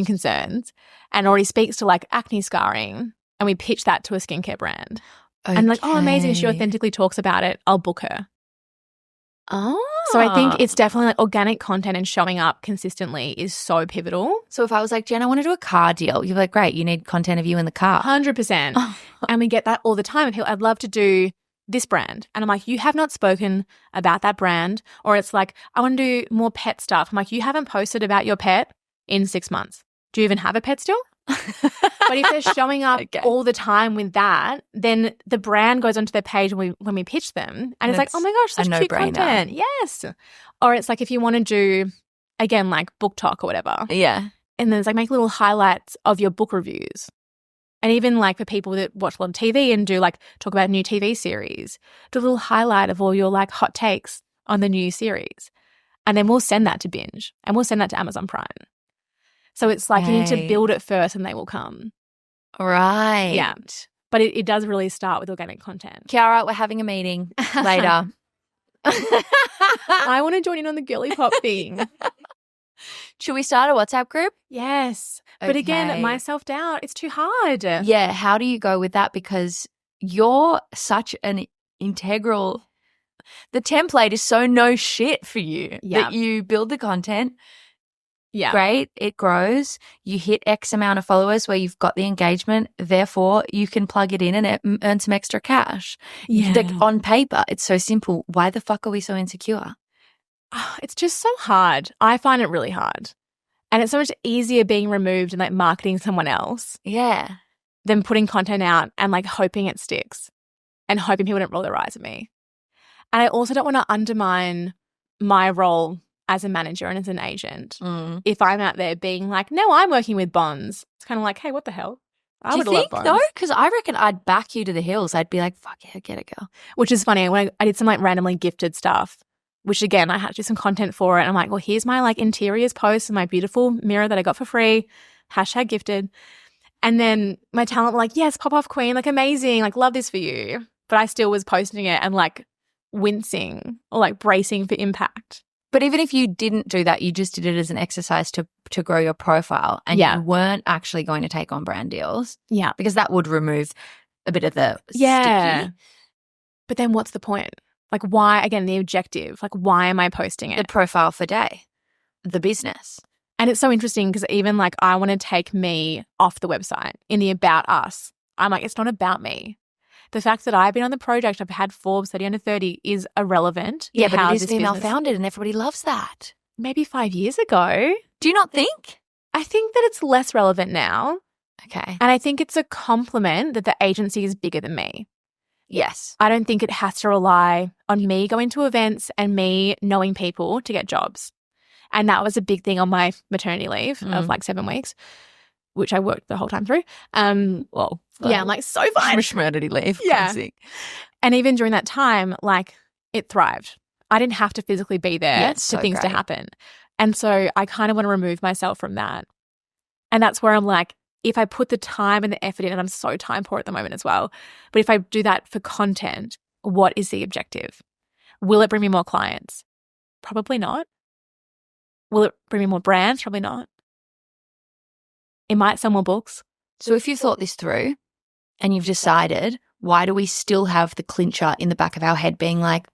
concerns and already speaks to like acne scarring. And we pitch that to a skincare brand. Okay. And like, oh, amazing. She authentically talks about it. I'll book her. Oh. So I think it's definitely like organic content and showing up consistently is so pivotal. So if I was like, Jen, I want to do a car deal, you're like, great, you need content of you in the car. 100%. And we get that all the time. People, I'd love to do this brand. And I'm like, you have not spoken about that brand. Or it's like, I want to do more pet stuff. I'm like, you haven't posted about your pet in 6 months. Do you even have a pet still? But if they're showing up all the time with that, then the brand goes onto their page when we pitch them and it's like, oh my gosh, such cute content. Yes. Or it's like if you want to do, again, like book talk or whatever. Yeah. And then it's like make little highlights of your book reviews. And even like for people that watch a lot of TV and do like talk about new TV series, do a little highlight of all your like hot takes on the new series. And then we'll send that to Binge and we'll send that to Amazon Prime. So it's like you need to build it first and they will come. Right. Yeah. But it does really start with organic content. Kiara, we're having a meeting later. I want to join in on the girly pop thing. Should we start a WhatsApp group? Yes. But again, my self-doubt, it's too hard. Yeah. How do you go with that? Because you're such an integral – the template is so no shit for you that you build the content. Yeah. Great. It grows. You hit X amount of followers where you've got the engagement. Therefore, you can plug it in and earn some extra cash. Yeah. On paper, it's so simple. Why the fuck are we so insecure? It's just so hard. I find it really hard. And it's so much easier being removed and like marketing someone else. Yeah. Than putting content out and like hoping it sticks and hoping people don't roll their eyes at me. And I also don't want to undermine my role as a manager and as an agent. If I'm out there being like, no, I'm working with Bonds. It's kind of like, hey, what the hell? I would love Bonds. Though? Because I reckon I'd back you to the hills. I'd be like, fuck yeah, get it, girl. Which is funny. When I did some like randomly gifted stuff, which again, I had to do some content for it. And I'm like, well, here's my like interiors post and my beautiful mirror that I got for free. #gifted. And then my talent were like, yes, pop off queen, like amazing, like love this for you. But I still was posting it and like wincing or like bracing for impact. But even if you didn't do that, you just did it as an exercise to grow your profile and you weren't actually going to take on brand deals. Yeah. Because that would remove a bit of the sticky. But then what's the point? Like why, again, the objective, like why am I posting it? The profile for day, the business. And it's so interesting because even like I want to take me off the website in the About Us. I'm like, it's not about me. The fact that I've been on the project, I've had Forbes 30 under 30 is irrelevant. Yeah, but it is female founded and everybody loves that. Maybe 5 years ago. Do you not think? I think that it's less relevant now. Okay. And I think it's a compliment that the agency is bigger than me. Yes. I don't think it has to rely on me going to events and me knowing people to get jobs. And that was a big thing on my maternity leave of like 7 weeks, which I worked the whole time through. I'm like so fine. Maternity leave. Yeah. Classic. And even during that time, like it thrived. I didn't have to physically be there so for things great. to happen. And so I kind of want to remove myself from that. And that's where I'm like, if I put the time and the effort in, and I'm so time poor at the moment as well, but if I do that for content, what is the objective? Will it bring me more clients? Probably not. Will it bring me more brands? Probably not. It might sell more books. So if you thought this through and you've decided, why do we still have the clincher in the back of our head being like,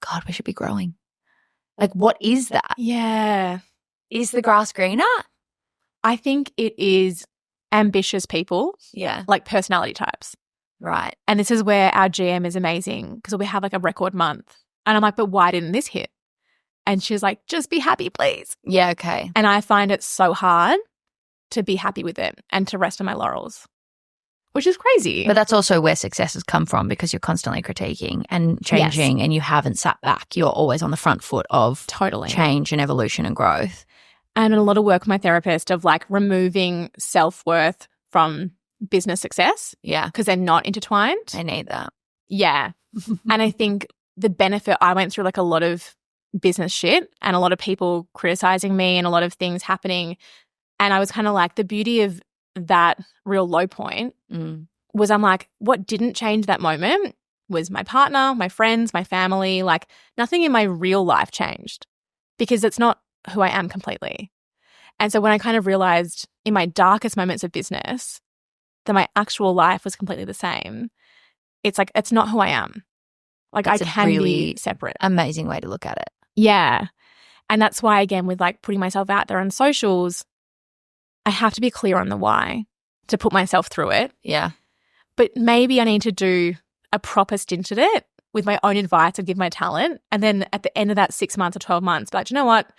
God, we should be growing? Like, what is that? Yeah. Is the grass greener? I think it is ambitious people, Yeah. like personality types. Right. And this is where our GM is amazing because we have like a record month. And I'm like, but why didn't this hit? And she's like, just be happy, please. Yeah, okay. And I find it so hard to be happy with it and to rest on my laurels, which is crazy. But that's also where success has come from, because you're constantly critiquing and changing, and you haven't sat back. You're always on the front foot of Totally. change and evolution and growth. And a lot of work with my therapist of like removing self-worth from business success. Yeah. Because they're not intertwined. I need that. Yeah. And I think the benefit, I went through like a lot of business shit and a lot of people criticizing me and a lot of things happening. And I was kind of like, the beauty of that real low point was, I'm like, what didn't change that moment was my partner, my friends, my family. Like nothing in my real life changed because it's not who I am completely. And so when I kind of realized in my darkest moments of business that my actual life was completely the same, it's like, it's not who I am. Like That's I can really be separate. Amazing way to look at it. Yeah. And that's why, again, with like putting myself out there on socials, I have to be clear on the why to put myself through it. Yeah. But maybe I need to do a proper stint at it with my own advice and give my talent. And then at the end of that 6 months or 12 months, be like, do you know what?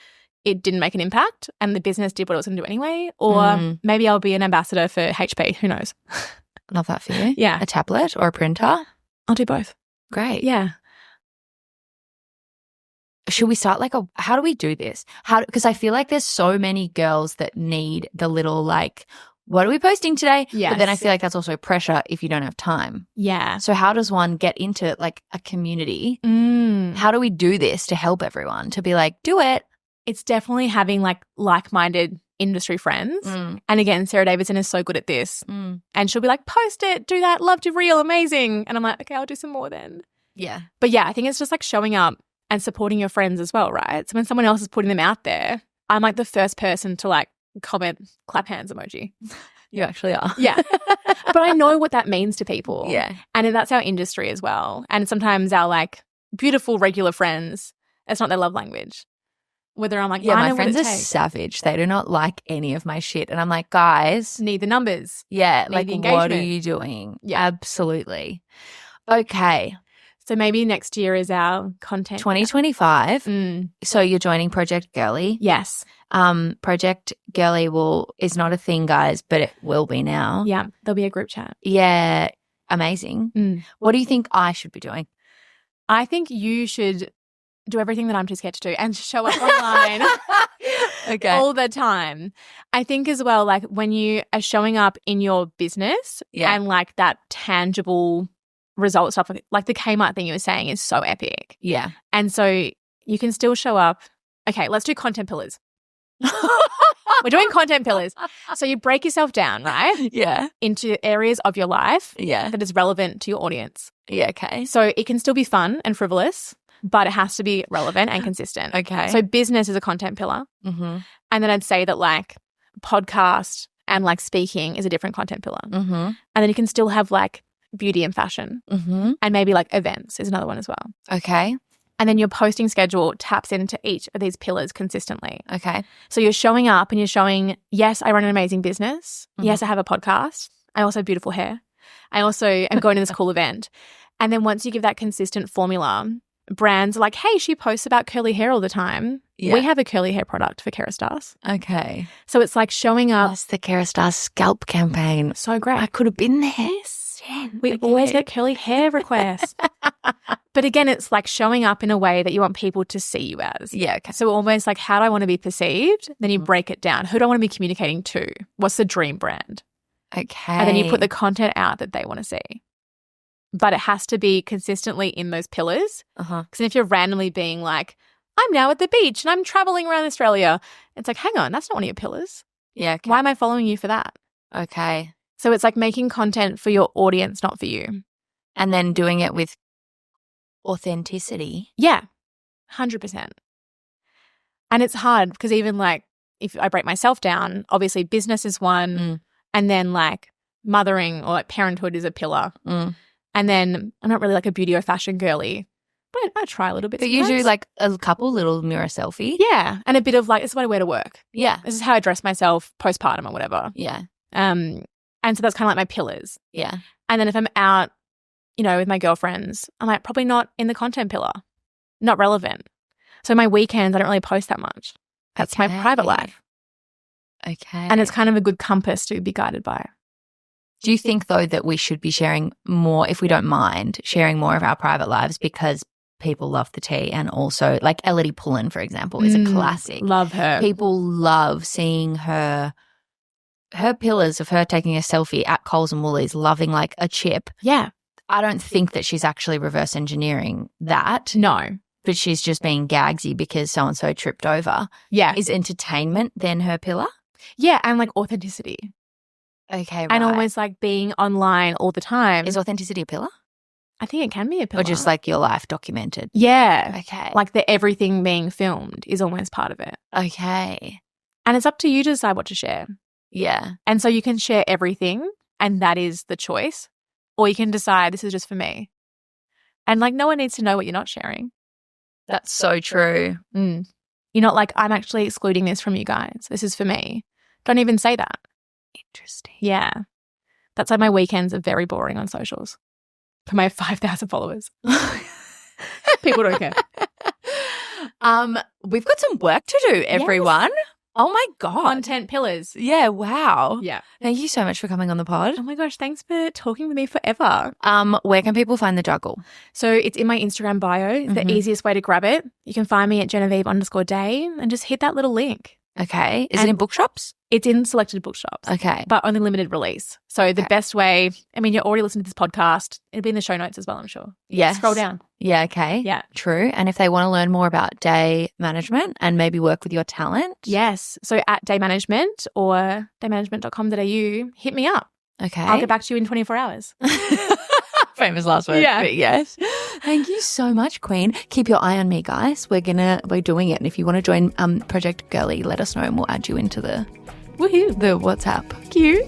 It didn't make an impact and the business did what it was going to do anyway. Or maybe I'll be an ambassador for HP. Who knows? Love that for you. Yeah. A tablet or a printer? I'll do both. Great. Yeah. Should we start like how do we do this? Because I feel like there's so many girls that need the little like, what are we posting today? Yes. But then I feel like that's also pressure if you don't have time. Yeah. So how does one get into like a community? How do we do this to help everyone to be like, do it? It's definitely having like-minded industry friends. And again, Sarah Davidson is so good at this. And she'll be like, post it, do that, love to reel, amazing. And I'm like, okay, I'll do some more then. Yeah. But yeah, I think it's just like showing up and supporting your friends as well, right? So when someone else is putting them out there, I'm like the first person to like comment, clap hands emoji. You actually are. Yeah. But I know what that means to people. Yeah. And that's our industry as well. And sometimes our like beautiful regular friends, it's not their love language. Whether I'm like, yeah, I my know friends what are it takes. savage. They do not like any of my shit. And I'm like, guys. Need the numbers. Yeah. Need like, the what are engagement. you doing? Yeah. Absolutely. Okay. So maybe next year is our content. 2025. So you're joining Project Girly. Yes. Project Girly is not a thing, guys, but it will be now. Yeah. There'll be a group chat. Yeah. Amazing. What do you think I should be doing? I think you should do everything that I'm too scared to do and show up online Okay. all the time. I think as well, like when you are showing up in your business and like that tangible result stuff, like the Kmart thing you were saying is so epic. Yeah. And so you can still show up. Okay, let's do content pillars. We're doing content pillars. So you break yourself down, right? Yeah. Into areas of your life that is relevant to your audience. Yeah. Okay. So it can still be fun and frivolous, but it has to be relevant and consistent. Okay. So business is a content pillar. And then I'd say that like podcast and like speaking is a different content pillar. And then you can still have like beauty and fashion and maybe like events is another one as well. Okay. And then your posting schedule taps into each of these pillars consistently. Okay. So you're showing up and you're showing, yes, I run an amazing business. Yes, I have a podcast. I also have beautiful hair. I also am going to this cool event. And then once you give that consistent formula, brands are like, hey, she posts about curly hair all the time. Yeah. We have a curly hair product for Kerastars. Okay. So it's like showing up. That's the Kerastars scalp campaign. So great. I could have been there. Yes. We always get curly hair requests. But again, it's like showing up in a way that you want people to see you as. Yeah. Okay. So almost like, how do I want to be perceived? Then you break it down. Who do I want to be communicating to? What's the dream brand? Okay. And then you put the content out that they want to see. But it has to be consistently in those pillars. Because if you're randomly being like, I'm now at the beach and I'm traveling around Australia, it's like, hang on, that's not one of your pillars. Yeah. Okay. Why am I following you for that? Okay. So it's like making content for your audience, not for you. And then doing it with authenticity. Yeah, 100%. And it's hard because even like if I break myself down, obviously business is one and then like mothering or like parenthood is a pillar. And then I'm not really like a beauty or fashion girly. But I try a little bit. But sometimes. usually like a couple little mirror selfie. Yeah. And a bit of like, this is what I wear to work. Yeah. This is how I dress myself postpartum or whatever. Yeah. And so that's kind of like my pillars. Yeah. And then if I'm out, you know, with my girlfriends, I'm like probably not in the content pillar, not relevant. So my weekends, I don't really post that much. That's my private life. Okay. And it's kind of a good compass to be guided by. Do you think though that we should be sharing more, if we don't mind, sharing more of our private lives because people love the tea, and also like Elodie Pullen, for example, is a classic. Love her. People love seeing her pillars of her taking a selfie at Coles and Woolies, loving like a chip. Yeah. I don't think that she's actually reverse engineering that. No. But she's just being gagsy because so-and-so tripped over. Yeah. Is entertainment then her pillar? Yeah. And like authenticity. Okay, right. And almost like being online all the time. Is authenticity a pillar? I think it can be a pillar. Or just like your life documented? Yeah. Okay. Like the everything being filmed is almost part of it. Okay. And it's up to you to decide what to share. Yeah. And so you can share everything and that is the choice. Or you can decide this is just for me. And like no one needs to know what you're not sharing. That's so true. You're not like, I'm actually excluding this from you guys. This is for me. Don't even say that. Interesting. Yeah. That's why my weekends are very boring on socials. For my 5,000 followers. People don't care. We've got some work to do, everyone. Yes. Oh my God. Content pillars. Yeah, wow. Yeah. Thank you so much for coming on the pod. Oh my gosh, thanks for talking with me forever. Where can people find the juggle? So it's in my Instagram bio. It's the easiest way to grab it. You can find me at Genevieve_day and just hit that little link. Okay. Is it in bookshops? It's in selected bookshops. Okay. But only limited release. So the best way, I mean, you're already listening to this podcast. It'll be in the show notes as well, I'm sure. Yes. Scroll down. Yeah, okay. Yeah. True. And if they want to learn more about day management and maybe work with your talent? Yes. So at Day Management or daymanagement.com.au, hit me up. Okay. I'll get back to you in 24 hours. Famous last word. Yeah. But yes. Thank you so much, Queen. Keep your eye on me, guys. We're doing it. And if you want to join Project Girly, let us know and we'll add you into the WhatsApp. Cute.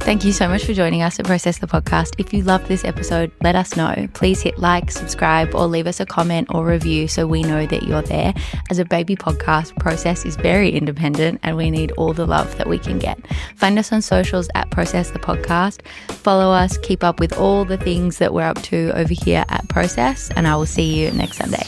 Thank you so much for joining us at Process the Podcast. If you loved this episode, let us know. Please hit like, subscribe, or leave us a comment or review so we know that you're there. As a baby podcast, Process is very independent and we need all the love that we can get. Find us on socials at Process the Podcast. Follow us, keep up with all the things that we're up to over here at Process, and I will see you next Sunday.